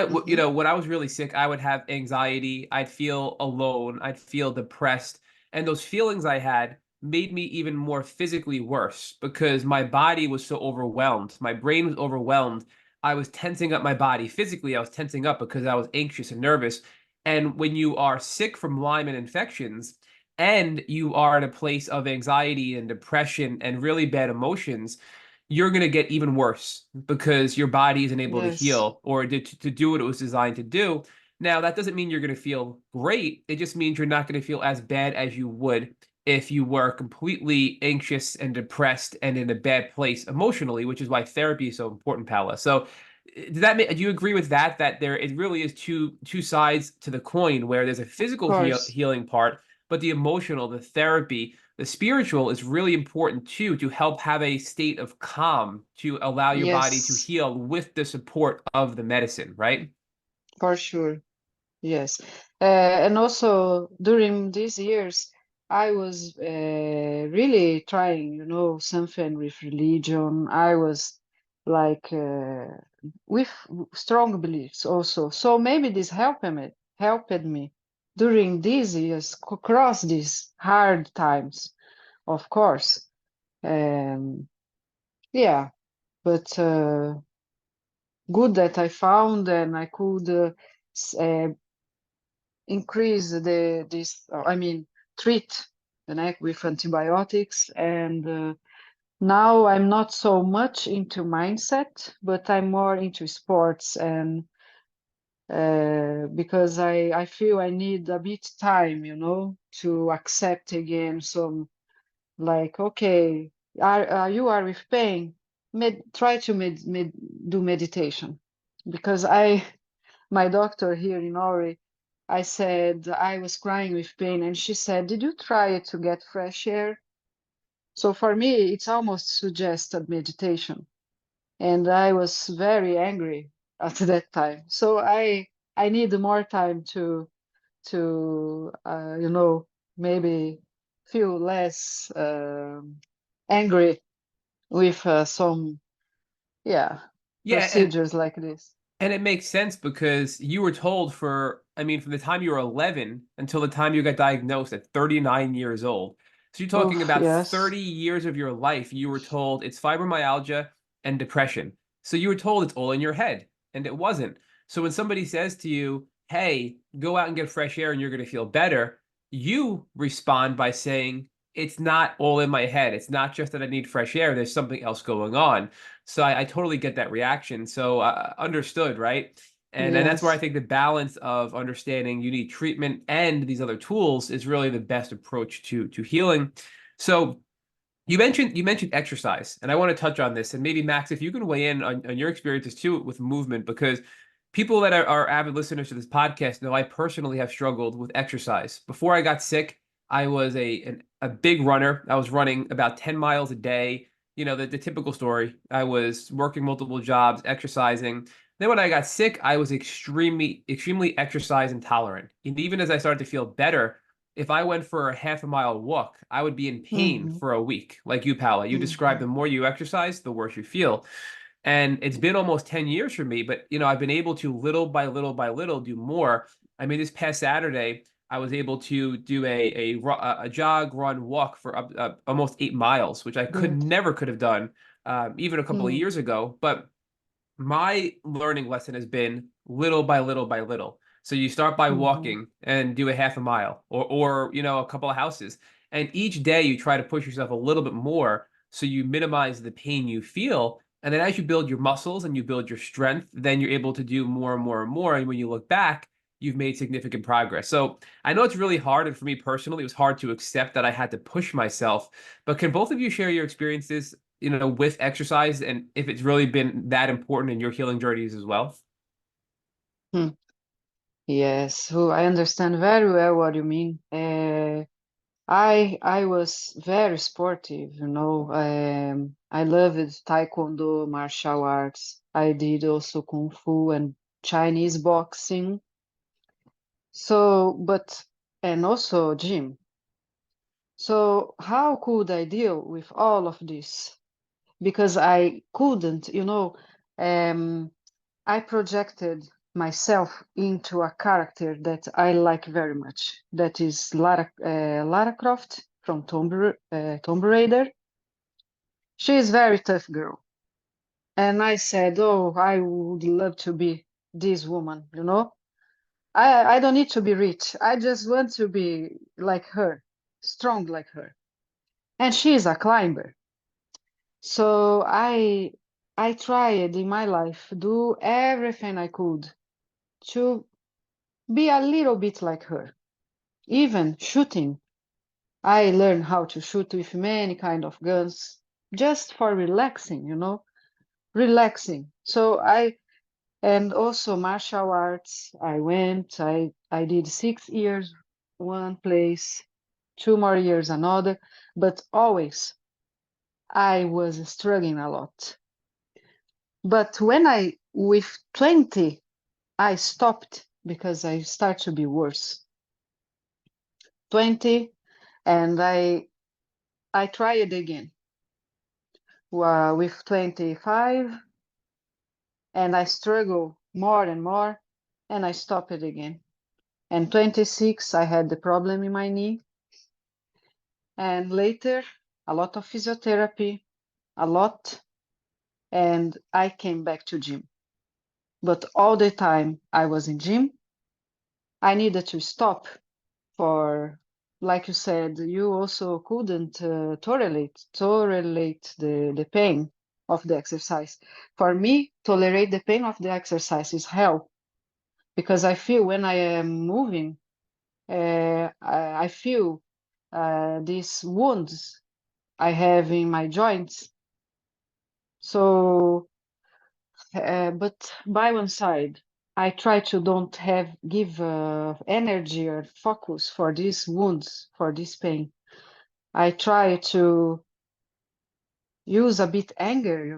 Mhm. When I was really sick, I would have anxiety, I'd feel alone, I'd feel depressed, and those feelings I had made me even more physically worse because my body was so overwhelmed. My brain was overwhelmed. I was tensing up my body physically. I was tensing up because I was anxious and nervous. And when you are sick from Lyme and infections, and you are in a place of anxiety and depression and really bad emotions, you're going to get even worse because your body isn't able to Yes, heal or to do what it was designed to do. Now, that doesn't mean you're going to feel great. It just means you're not going to feel as bad as you would if you were completely anxious and depressed and in a bad place emotionally, which is why therapy is so important, Paula. So, do you agree with that? That there it really is two sides to the coin, where there's a of physical course. healing part, but the emotional, the therapy, the spiritual is really important too, to help have a state of calm to allow your body to Yes, heal with the support of the medicine, right? for sure. Yes. And also during these years, I was really trying, something with religion. I was like with strong beliefs also. So maybe this helped me during these years, across these hard times, of course. Um, yeah, but good that I found and I could increase I mean, treat the neck with antibiotics. And now I'm not so much into mindset, but I'm more into sports. And because I feel I need a bit time, to accept again some, like, okay, you are with pain, try to do meditation. Because my doctor here in Norway, I said I was crying with pain, and she said, "Did you try to get fresh air?" So for me, it's almost suggested meditation, and I was very angry at that time. So I need more time to maybe feel less angry with some, yeah, Yeah, procedures like this. and it makes sense because you were told I mean, from the time you were 11 until the time you got diagnosed at 39 years old. So you're talking Oof, about yes, 30 years of your life, you were told it's fibromyalgia and depression. So you were told it's all in your head, and it wasn't. So when somebody says to you, hey, go out and get fresh air and you're going to feel better, you respond by saying, it's not all in my head. It's not just that I need fresh air. There's something else going on. So I totally get that reaction. So understood, right? And that's where I Yes. think the balance of understanding you need treatment and these other tools is really the best approach to healing. So you mentioned exercise, and I want to touch on this. And maybe Max, if you can weigh in on your experiences too with movement, because people that are avid listeners to this podcast know I personally have struggled with exercise. Before I got sick, I was a big runner. I was running about 10 miles a day. You know, the typical story. I was working multiple jobs, exercising. Then when I got sick, I was extremely exercise intolerant. And even as I started to feel better, if I went for a half a mile walk, I would be in pain Mm-hmm. for a week. Like you, Paola, you described Mm-hmm. the more you exercise, the worse you feel. And it's been almost 10 years for me, but I've been able to little by little by little do more. I mean, this past Saturday, I was able to do a jog, run, walk for almost 8 miles, which I Good. could have done even a couple of Mm-hmm. years ago. But my learning lesson has been little by little by little. So you start by Mm-hmm. walking and do a half a mile or a couple of houses. And each day you try to push yourself a little bit more so you minimize the pain you feel. And then as you build your muscles and you build your strength, then you're able to do more and more and more. And when you look back, you've made significant progress. So I know it's really hard. And for me personally, it was hard to accept that I had to push myself. But can both of you share your experiences with exercise and if it's really been that important in your healing journeys as well? Hmm. Yes, so I understand very well what you mean. I was very sportive, you know. I loved taekwondo, martial arts. I did also kung fu and Chinese boxing. So, and also gym. So how could I deal with all of this? Because I couldn't, I projected myself into a character that I like very much. That is Lara Croft from Tomb Raider. She is very tough girl. And I said, oh, I would love to be this woman, you know? I don't need to be rich. I just want to be like her, strong like her. And she is a climber. So I tried in my life do everything I could to be a little bit like her. Even shooting. I learned how to shoot with many kind of guns just for relaxing, relaxing. And also martial arts. I did 6 years one place, 2 more years another, but always I was struggling a lot. But with 20, I stopped because I start to be worse. 20, and I tried again with 25, and I struggle more and more, and I stopped it again. And 26, I had the problem in my knee, and later a lot of physiotherapy, a lot, and I came back to gym. But all the time I was in gym, I needed to stop for, like you said, you also couldn't tolerate the pain of the exercise. For me, tolerate the pain of the exercise is hell because I feel when I am moving, I feel these wounds I have in my joints. So, but by one side, I try to don't give energy or focus for these wounds, for this pain. I try to use a bit anger,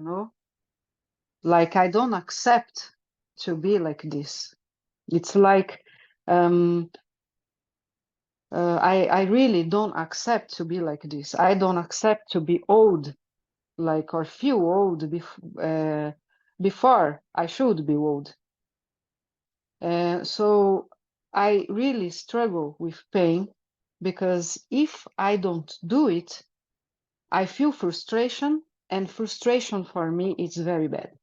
like I don't accept to be like this. It's like um, I really don't accept to be like this. I don't accept to be old, like or feel old before I should be old. So I really struggle with pain because if I don't do it, I feel frustration, and frustration for me is very bad.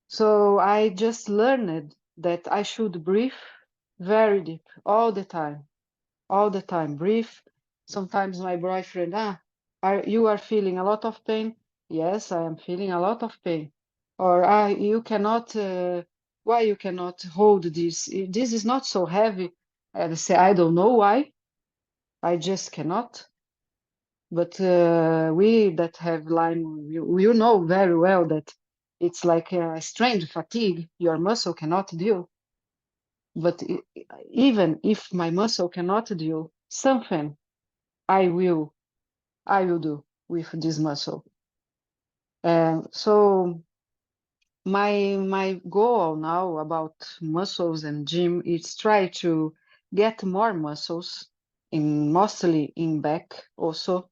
So I just learned that I should breathe very deep all the time, breathe. Sometimes my boyfriend, you are feeling a lot of pain? Yes, I am feeling a lot of pain. Or you cannot, why you cannot hold this? This is not so heavy. And I say, I don't know why. I just cannot. But we that have Lyme, you know very well that it's like a strange fatigue. Your muscle cannot deal. But even if my muscle cannot deal, something I will do with this muscle. So my goal now about muscles and gym is try to get more muscles in mostly in back also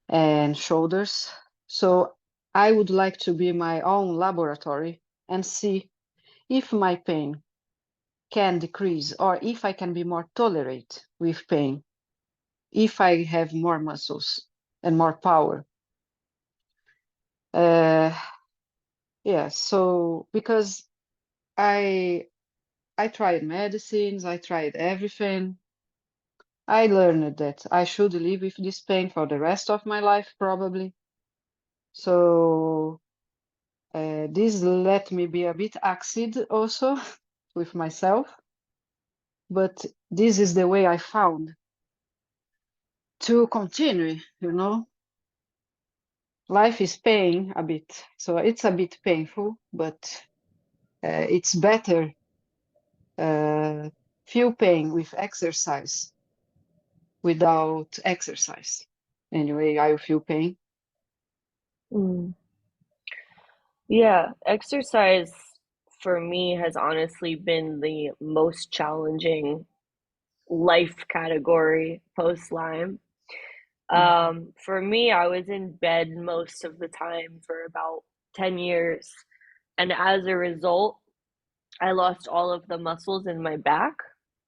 and shoulders. So I would like to be my own laboratory and see if my pain can decrease or if I can be more tolerate with pain if I have more muscles and more power. Yeah, so because I tried medicines, I tried everything. I learned that I should live with this pain for the rest of my life, probably. So this let me be a bit acid also with myself. But this is the way I found to continue, you know. Life is pain a bit, so it's a bit painful, but it's better feel pain with exercise without exercise. Anyway, I feel pain. Mm. Yeah, exercise for me has honestly been the most challenging life category post Lyme. For me, I was in bed most of the time for about 10 years. And as a result, I lost all of the muscles in my back.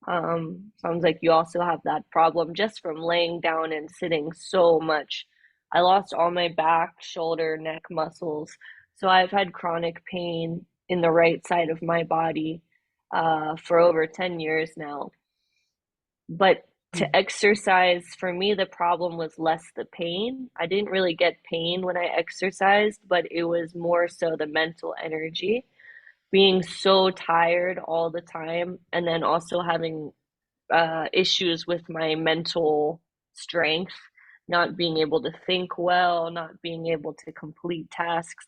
Sounds like you also have that problem just from laying down and sitting so much. I lost all my back, shoulder, neck muscles. So I've had chronic pain in the right side of my body for over 10 years now. But to Mm. exercise, for me, the problem was less the pain. I didn't really get pain when I exercised, but it was more so the mental energy, being so tired all the time, and then also having issues with my mental strength, not being able to think well, not being able to complete tasks.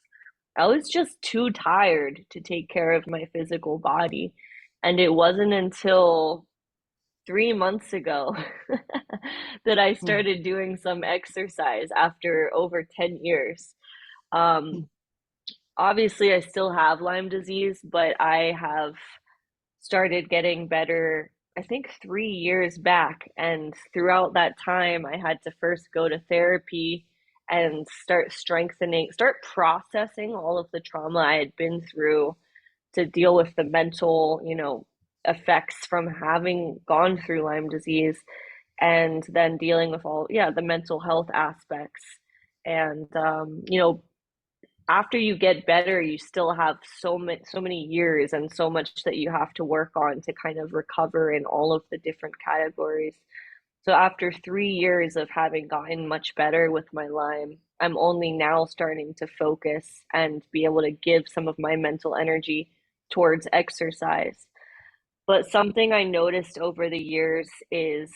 I was just too tired to take care of my physical body. And it wasn't until 3 months ago that I Mm. started doing some exercise after over 10 years. Um, Mm. Obviously, I still have Lyme disease, but I have started getting better, I think 3 years back. And throughout that time, I had to first go to therapy and start processing all of the trauma I had been through to deal with the mental, effects from having gone through Lyme disease, and then dealing with all, yeah, the mental health aspects. And, after you get better, you still have so many years and so much that you have to work on to kind of recover in all of the different categories. So after 3 years of having gotten much better with my Lyme, I'm only now starting to focus and be able to give some of my mental energy towards exercise. But something I noticed over the years is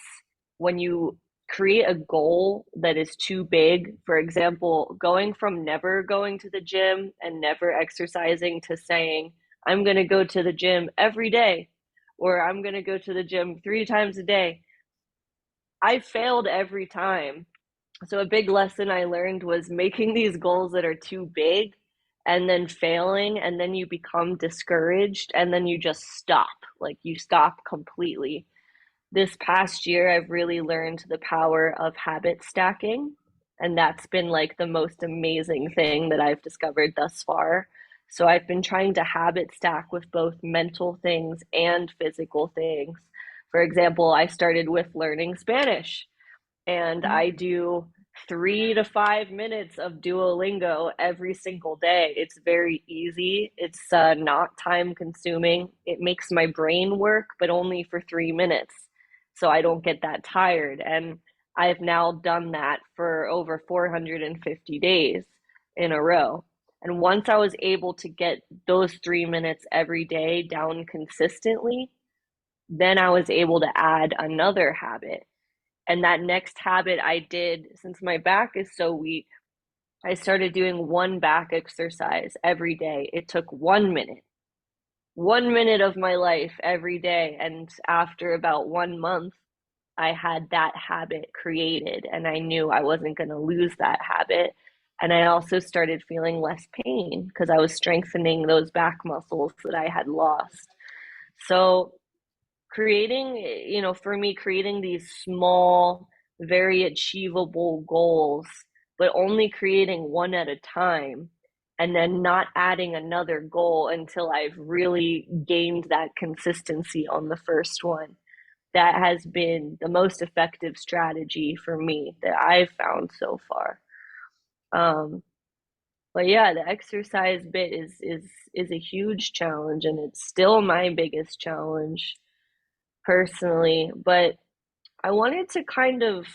when you create a goal that is too big, for example, going from never going to the gym and never exercising to saying, I'm going to go to the gym every day, or I'm going to go to the gym 3 times a day. I failed every time. So a big lesson I learned was making these goals that are too big and then failing, and then you become discouraged, and then you just stop. Like you stop completely. This past year, I've really learned the power of habit stacking, and that's been like the most amazing thing that I've discovered thus far. So I've been trying to habit stack with both mental things and physical things. For example, I started with learning Spanish, and Mm. I do 3 to 5 minutes of Duolingo every single day. It's very easy. It's not time consuming. It makes my brain work, but only for 3 minutes. So I don't get that tired. And I've now done that for over 450 days in a row. And once I was able to get those 3 minutes every day down consistently, then I was able to add another habit. And that next habit I did, since my back is so weak, I started doing one back exercise every day. It took 1 minute, 1 minute of my life every day. And after about 1 month, I had that habit created and I knew I wasn't going to lose that habit. And I also started feeling less pain because I was strengthening those back muscles that I had lost. So creating, for me, creating these small, very achievable goals, but only creating one at a time, and then not adding another goal until I've really gained that consistency on the first one. That has been the most effective strategy for me that I've found so far. But yeah, the exercise bit is a huge challenge, and it's still my biggest challenge personally. But I wanted to kind of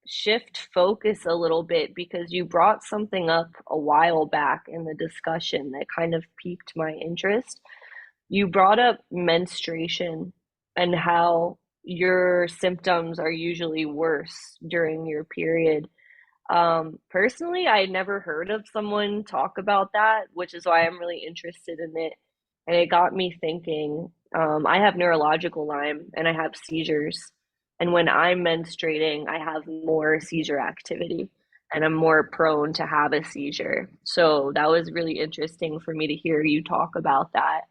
shift focus a little bit because you brought something up a while back in the discussion that kind of piqued my interest. You brought up menstruation and how your symptoms are usually worse during your period. Personally, I had never heard of someone talk about that, which is why I'm really interested in it. And it got me thinking. I have neurological Lyme and I have seizures. And when I'm menstruating, I have more seizure activity and I'm more prone to have a seizure. So that was really interesting for me to hear you talk about that.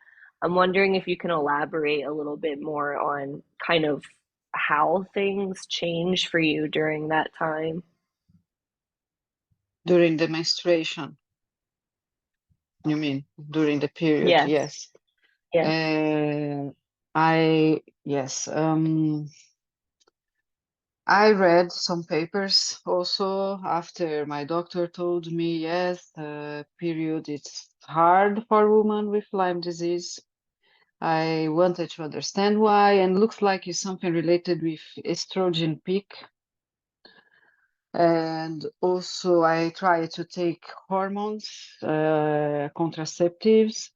I'm wondering if you can elaborate a little bit more on kind of how things change for you during that time. During the menstruation, you mean during the period? Yes, Yes. yes. Yes. I read some papers also after my doctor told me, yes, the period is hard for women with Lyme disease. I wanted to understand why, and looks like it's something related with estrogen peak. And also I tried to take hormones, contraceptives,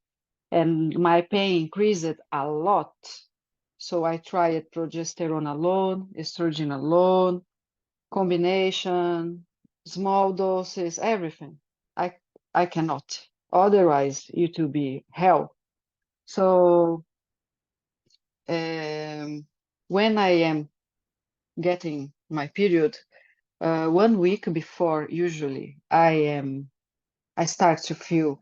and my pain increased a lot. So I tried progesterone alone, estrogen alone, combination, small doses, everything. I I cannot. Otherwise, it will be hell. So when I am getting my period, 1 week before, usually I start to feel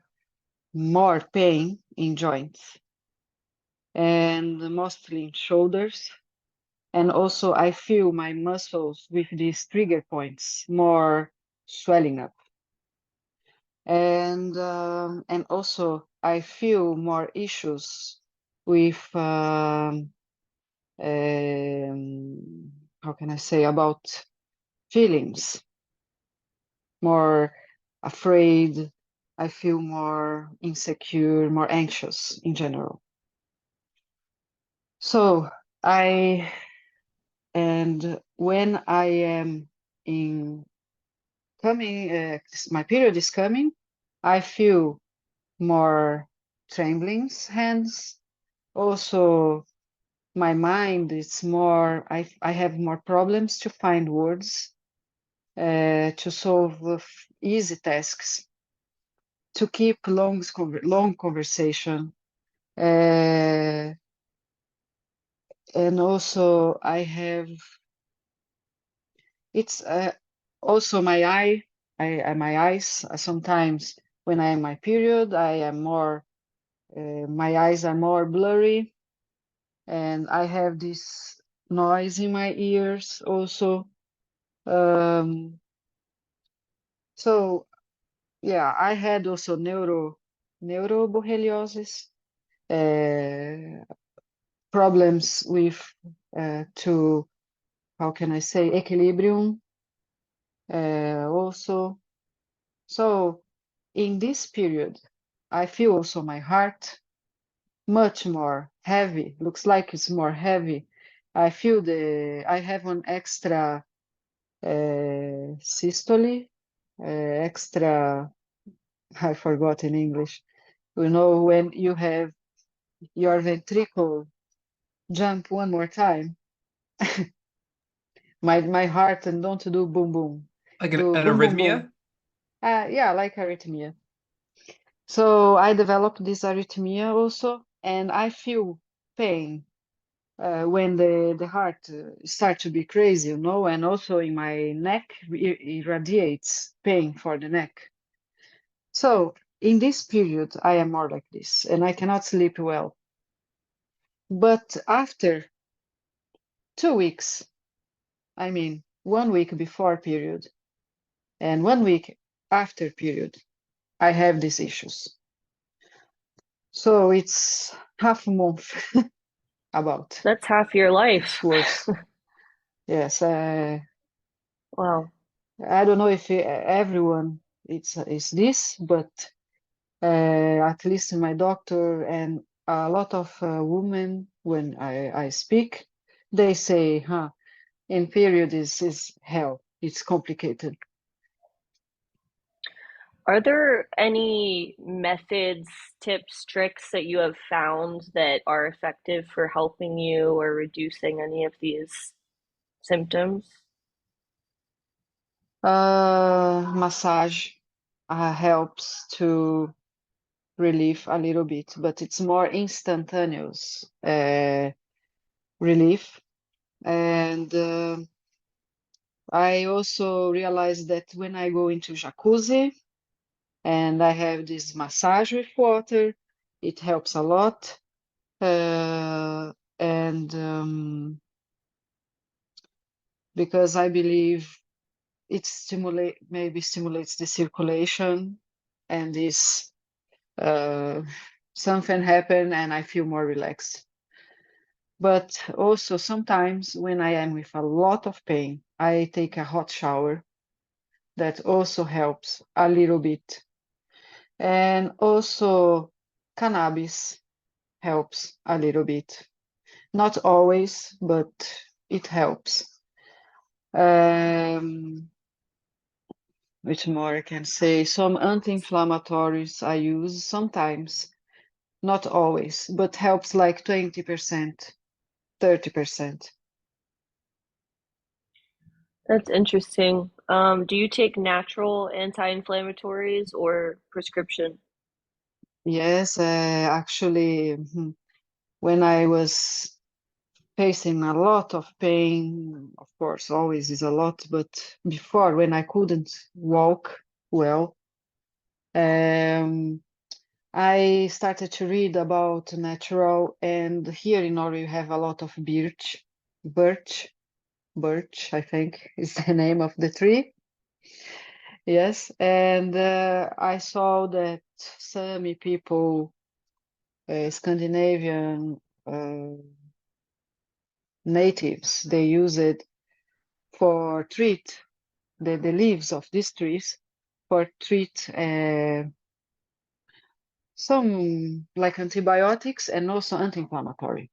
more pain in joints and mostly in shoulders. And also I feel my muscles with these trigger points more swelling up. And also I feel more issues with how can I say, about feelings, more afraid. I feel more insecure, more anxious in general. So and when I am in coming, my period is coming, I feel more trembling hands. Also, my mind is more, I have more problems to find words, to solve easy tasks, to keep long conversation. And also I have, it's also my eyes, sometimes when I am my period, I am more, my eyes are more blurry, and I have this noise in my ears also. So yeah, I had also neuroborreliosis, problems with to, how can I say, equilibrium, also. So in this period, I feel also my heart much more heavy. Looks like it's more heavy. I feel I have an extra systole, extra, I forgot in English. You know, when you have your ventricle jump one more time, my heart and don't do boom boom, Like do an boom boom boom. arrhythmia? Yeah, like arrhythmia. So I developed this arrhythmia also, and I feel pain when the heart start to be crazy, you know, and also in my neck it radiates pain for the neck. So in this period, I am more like this, and I cannot sleep well. But after 2 weeks, I mean, 1 week before period and 1 week after period, I have these issues. So it's half a month about. That's half your It's life. worse. Yes, Wow. I don't know if everyone is this, but at least my doctor and a lot of women, when I speak, they say, huh, in period is hell. It's complicated. Are there any methods, tips, tricks that you have found that are effective for helping you or reducing any of these symptoms? Massage helps to relieve a little bit, but it's more instantaneous relief. And I also realized that when I go into jacuzzi and I have this massage with water, it helps a lot. And because I believe it maybe stimulates the circulation, and this something happen and I feel more relaxed. But also sometimes when I am with a lot of pain, I take a hot shower. That also helps a little bit. And also cannabis helps a little bit. Not always, but it helps. Which more I can say? Some anti-inflammatories I use sometimes, not always, but helps like 20%, 30%. That's interesting. Do you take natural anti-inflammatories or prescription? Yes, actually, when I was facing a lot of pain, of course, always is a lot, but before when I couldn't walk well, um, I started to read about natural, and here in Norway you have a lot of birch, birch, I think is the name of the tree. Yes, and I saw that some people, Scandinavian natives, they use it for treat the leaves of these trees for treat some like antibiotics and also anti-inflammatory.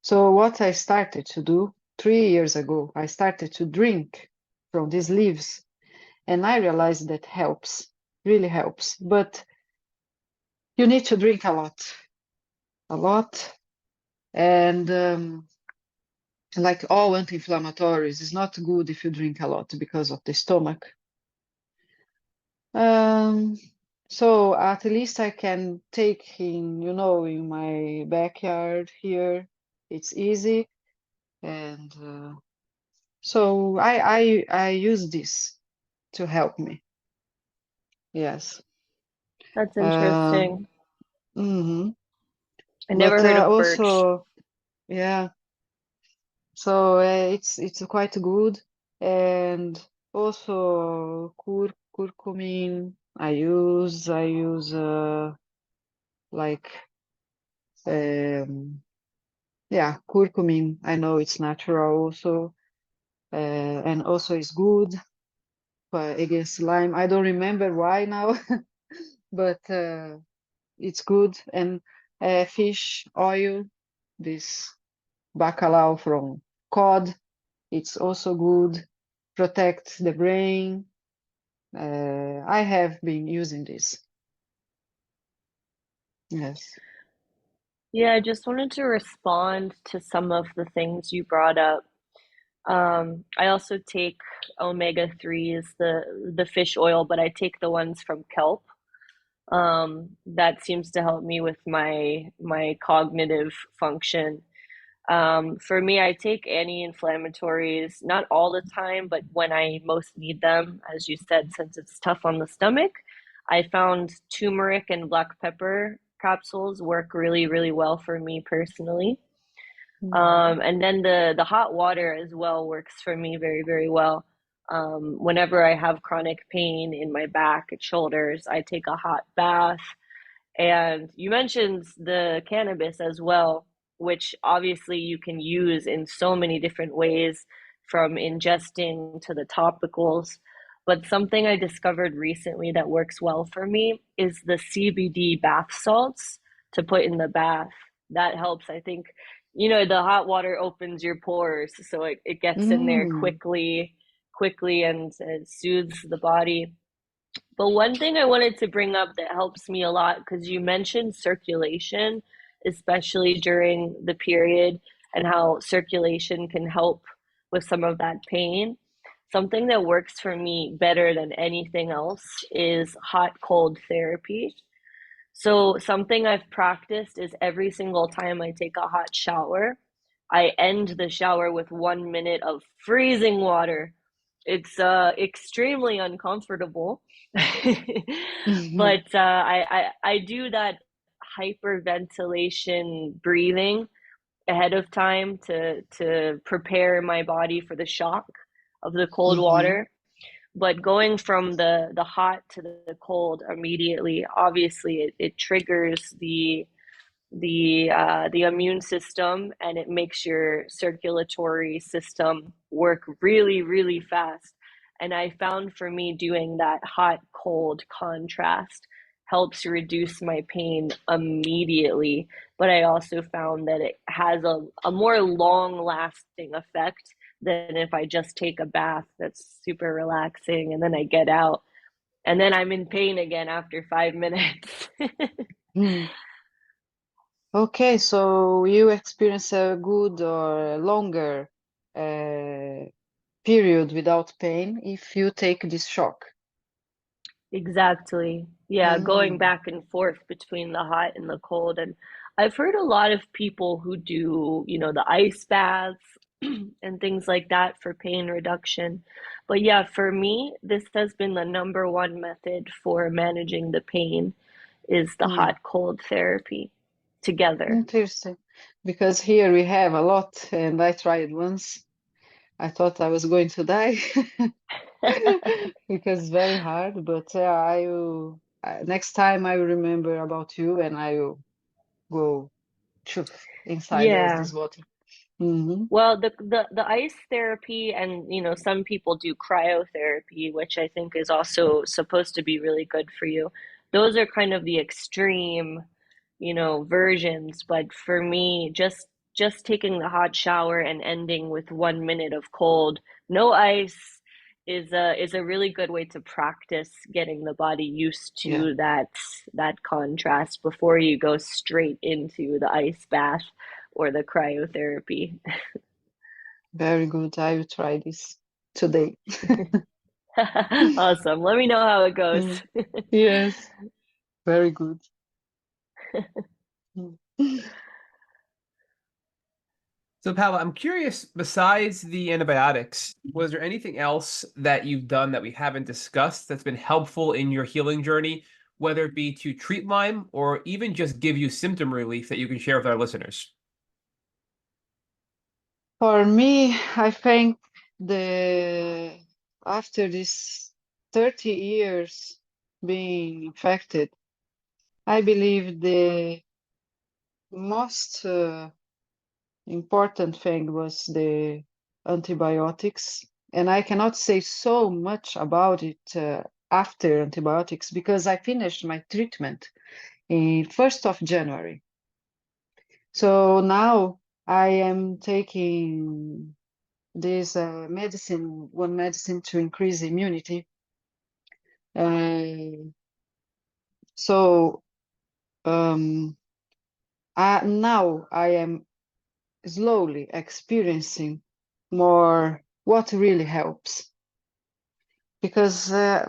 So what I started to do 3 years ago, I started to drink from these leaves, and I realized that helps, really helps. But you need to drink a lot, and like all anti-inflammatories, it's not good if you drink a lot because of the stomach. Um, so at least I can take in my backyard here. It's easy, and so I use this to help me. Yes. That's Uh, interesting. mhm. I never But heard of birch. also, yeah. So it's quite good, and also curcumin. I use like yeah, curcumin. I know it's natural also, and also it's good. against Lyme. I don't remember why now, but it's good. And fish oil, this bacalhau from cod, it's also good. Protects the brain. I have been using this. Yes. Yeah, I just wanted to respond to some of the things you brought up. I also take omega-3s, the fish oil, but I take the ones from kelp. That seems to help me with my cognitive function. For me, I take anti-inflammatories, not all the time, but when I most need them, as you said, since it's tough on the stomach. I found turmeric and black pepper capsules work really, really well for me personally. And then the hot water as well works for me very, very well. Whenever I have chronic pain in my back and shoulders, I take a hot bath. And you mentioned the cannabis as well, which obviously you can use in so many different ways, from ingesting to the topicals. But something I discovered recently that works well for me is the CBD bath salts to put in the bath. That helps. I think, the hot water opens your pores, so it gets in there Mm. quickly, and it soothes the body. But one thing I wanted to bring up that helps me a lot, because you mentioned circulation, especially during the period, and how circulation can help with some of that pain. Something that works for me better than anything else is hot cold therapy. So, something I've practiced is every single time I take a hot shower, I end the shower with 1 minute of freezing water. It's extremely uncomfortable, Mhm. but I do that hyperventilation breathing ahead of time to prepare my body for the shock of the cold Mhm. water. But going from the hot to the cold immediately, obviously it triggers the immune system, and it makes your circulatory system work really, really fast. And I found for me doing that hot cold contrast helps reduce my pain immediately. But I also found that it has a more long lasting effect than if I just take a bath that's super relaxing and then I get out and then I'm in pain again after 5 minutes. Mm. Okay, so you experience a good or a longer uh, period without pain if you take this shock. Exactly. Yeah, going Mm. back and forth between the hot and the cold. And I've heard a lot of people who do, the ice baths and things like that for pain reduction. But yeah, for me, this has been the number one method for managing the pain is the Mm. hot cold therapy together. Interesting. Because here we have a lot, and I tried once. I thought I was going to die because it's very hard. But I will, next time I will remember about you, and I will go to inside Yeah. this water. Hmm. Well, the ice therapy and some people do cryotherapy, which I think is also supposed to be really good for you. Those are kind of the extreme, versions, but for me, just taking the hot shower and ending with 1 minute of cold, no ice is a really good way to practice getting the body used Yeah, to that contrast before you go straight into the ice bath or the cryotherapy. very good. I will try this today. Awesome. Let me know how it goes. Mm. Yes, very good. Mm. So, Paola, I'm curious, besides the antibiotics, was there anything else that you've done that we haven't discussed that's been helpful in your healing journey, whether it be to treat Lyme or even just give you symptom relief that you can share with our listeners? For me, I think the after this 30 years being infected, I believe the most important thing was the antibiotics and I cannot say so much about it after antibiotics because I finished my treatment in 1st of January. So now I am taking this one medicine to increase immunity. So now I am slowly experiencing more what really helps. Because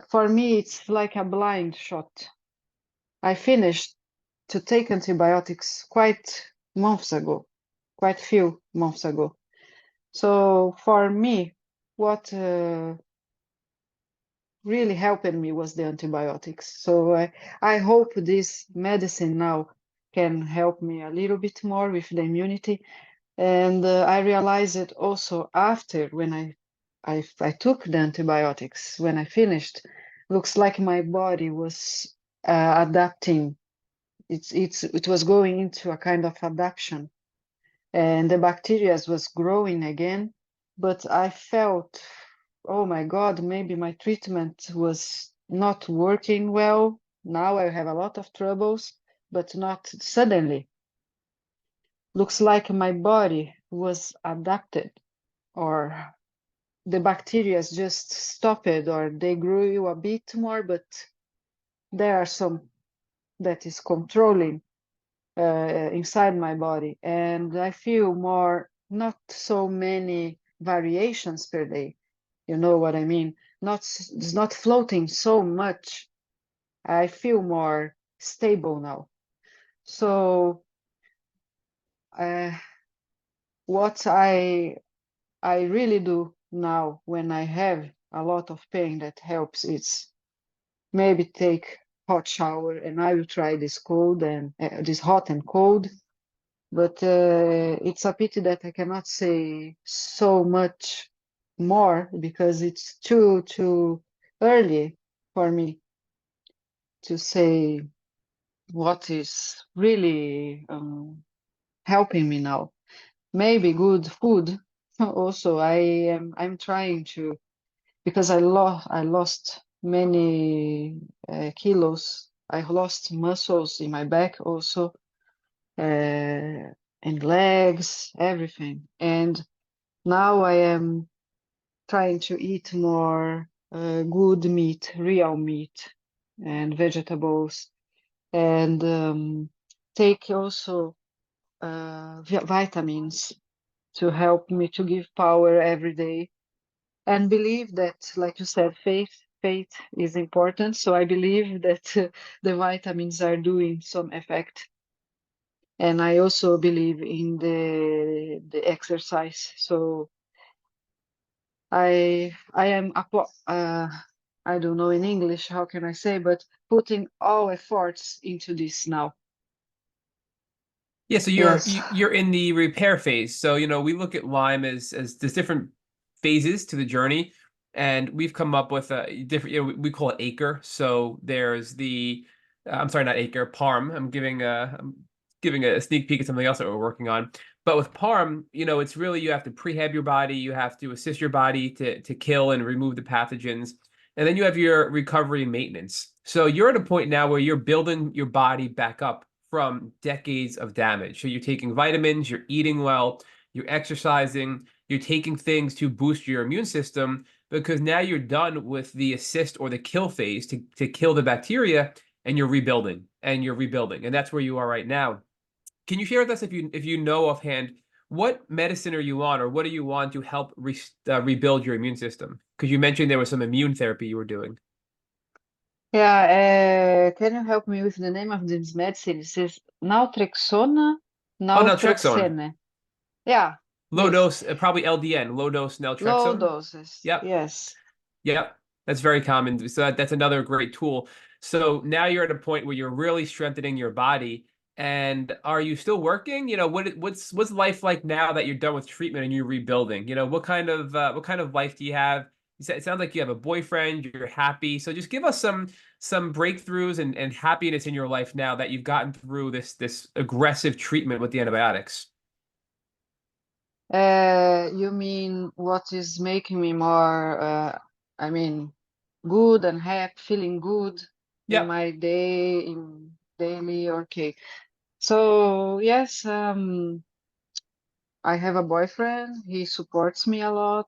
for me, it's like a blind shot. I finished to take antibiotics quite few months ago. So for me, what really helped me was the antibiotics. So I hope this medicine now can help me a little bit more with the immunity. And I realized it also after when I took the antibiotics, when I finished, looks like my body was adapting. It was going into a kind of adaptation, and the bacteria was growing again. But I felt, oh my God, maybe my treatment was not working well. Now I have a lot of troubles, but not suddenly. Looks like my body was adapted, or the bacteria just stopped, or they grew a bit more, but there are some that is controlling inside my body, and I feel more, not so many variations per day. You know what I mean? It's not floating so much. I feel more stable now. So what I really do now when I have a lot of pain that helps, it's maybe take hot shower, and I will try this cold and this hot and cold. But it's a pity that I cannot say so much more because it's too early for me to say what is really helping me now. Maybe good food. Also, I'm trying to, because I lost many kilos. I lost muscles in my back also, and legs, everything. And now I am trying to eat more good meat, real meat, and vegetables, and take also vitamins to help me to give power every day. And believe that, like you said, faith is important. So I believe that the vitamins are doing some effect. And I also believe in the exercise. So I am I don't know in English how can I say, but putting all efforts into this now. Yeah, so Yes. you're in the repair phase. So, we look at Lyme as there's different phases to the journey, and we've come up with a different, we call it acre. So there's the I'm sorry, not acre, parm. I'm giving a sneak peek at something else that we're working on. But with parm, it's really you have to prehab your body, you have to assist your body to kill and remove the pathogens. And then you have your recovery and maintenance. So you're at a point now where you're building your body back up from decades of damage. So you're taking vitamins, you're eating well, you're exercising, you're taking things to boost your immune system because now you're done with the assist or the kill phase to kill the bacteria, and you're rebuilding and you're rebuilding. And that's where you are right now. Can you share with us, if you know offhand, what medicine are you on, or what do you want to help rebuild your immune system? Because you mentioned there was some immune therapy you were doing. Yeah, can you help me with the name of this medicine? It says naltrexone, Oh, naltrexone. naltrexone. Yeah, Low this. dose, probably LDN, low dose Low naltrexone. doses. Yep. Yes. Yep. That's very common. So that's another great tool. So now you're at a point where you're really strengthening your body. And are you still working? What's life like now that you're done with treatment and you're rebuilding? What kind of life do you have? It sounds like you have a boyfriend, you're happy. So just give us some breakthroughs and happiness in your life now that you've gotten through this aggressive treatment with the antibiotics. You mean what is making me more, I mean, good and happy, feeling good in Yep. my day, in daily, okay. So yes, I have a boyfriend. He supports me a lot.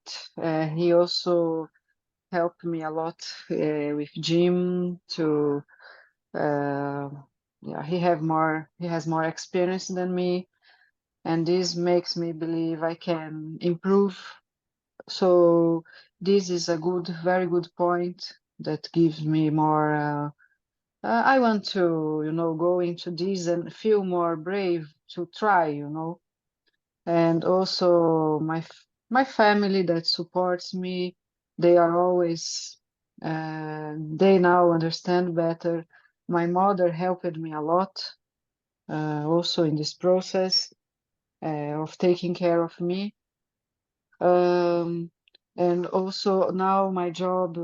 He also helped me a lot with gym to, uh, yeah, he has more experience than me, and this makes me believe I can improve. So this is a good, very good point that gives me more. I want to, go into this and feel more brave to try, and also my family that supports me. They are always, they now understand better. My mother helped me a lot, also in this process of taking care of me. Um, and also now my job,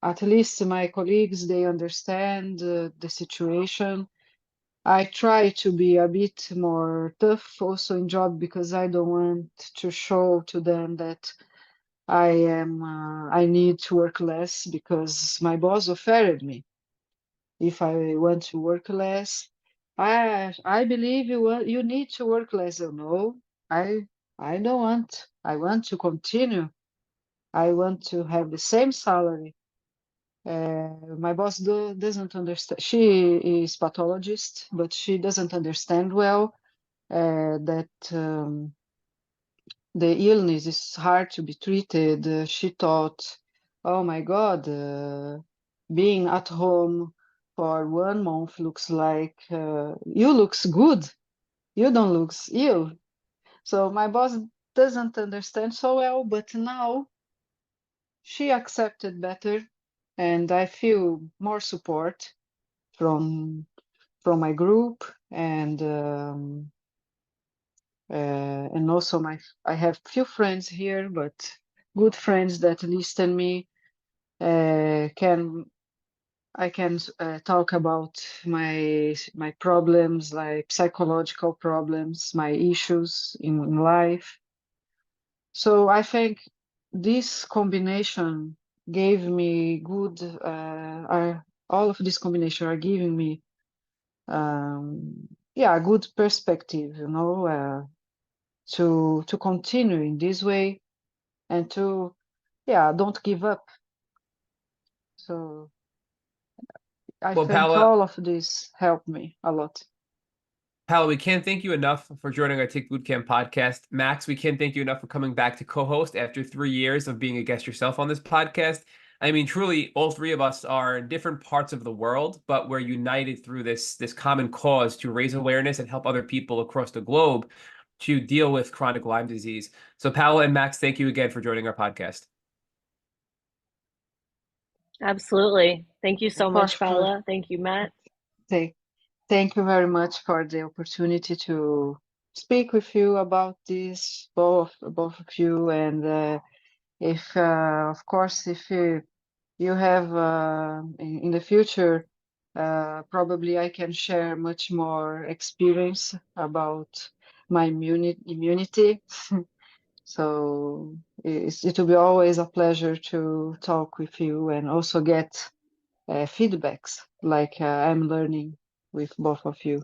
at least my colleagues, they understand the situation. I try to be a bit more tough also in job because I don't want to show to them that I need to work less because my boss offered me if I want to work less. I believe you need to work less. Oh, no, I don't want. I want to continue. I want to have the same salary. My boss doesn't understand. She is pathologist, but she doesn't understand well that the illness is hard to be treated. She thought, oh my God, being at home for 1 month looks like you looks good. You don't look ill. So my boss doesn't understand so well, but now she accepted better, and I feel more support from my group, and also I have few friends here, but good friends that listen me. Can I can talk about my problems, like psychological problems, my issues in life. So I think this combination gave me good. All of this combination are giving me, yeah, a good perspective. To continue in this way and to, yeah, don't give up. So I Well, think Paola, all of this helped me a lot. Paola, we can't thank you enough for joining our Take Bootcamp podcast. Max, we can't thank you enough for coming back to co-host after 3 years of being a guest yourself on this podcast. I mean, truly, all three of us are in different parts of the world, but we're united through this common cause to raise awareness and help other people across the globe to deal with chronic Lyme disease. So, Paola and Max, thank you again for joining our podcast. Absolutely. Thank you so For much, sure. Paola. Thank you, Matt. Thank you very much for the opportunity to speak with you about this, both of you. And if, of course, if you have in the future, probably I can share much more experience about my immunity. So it will be always a pleasure to talk with you and also get feedbacks like I'm learning with both of you.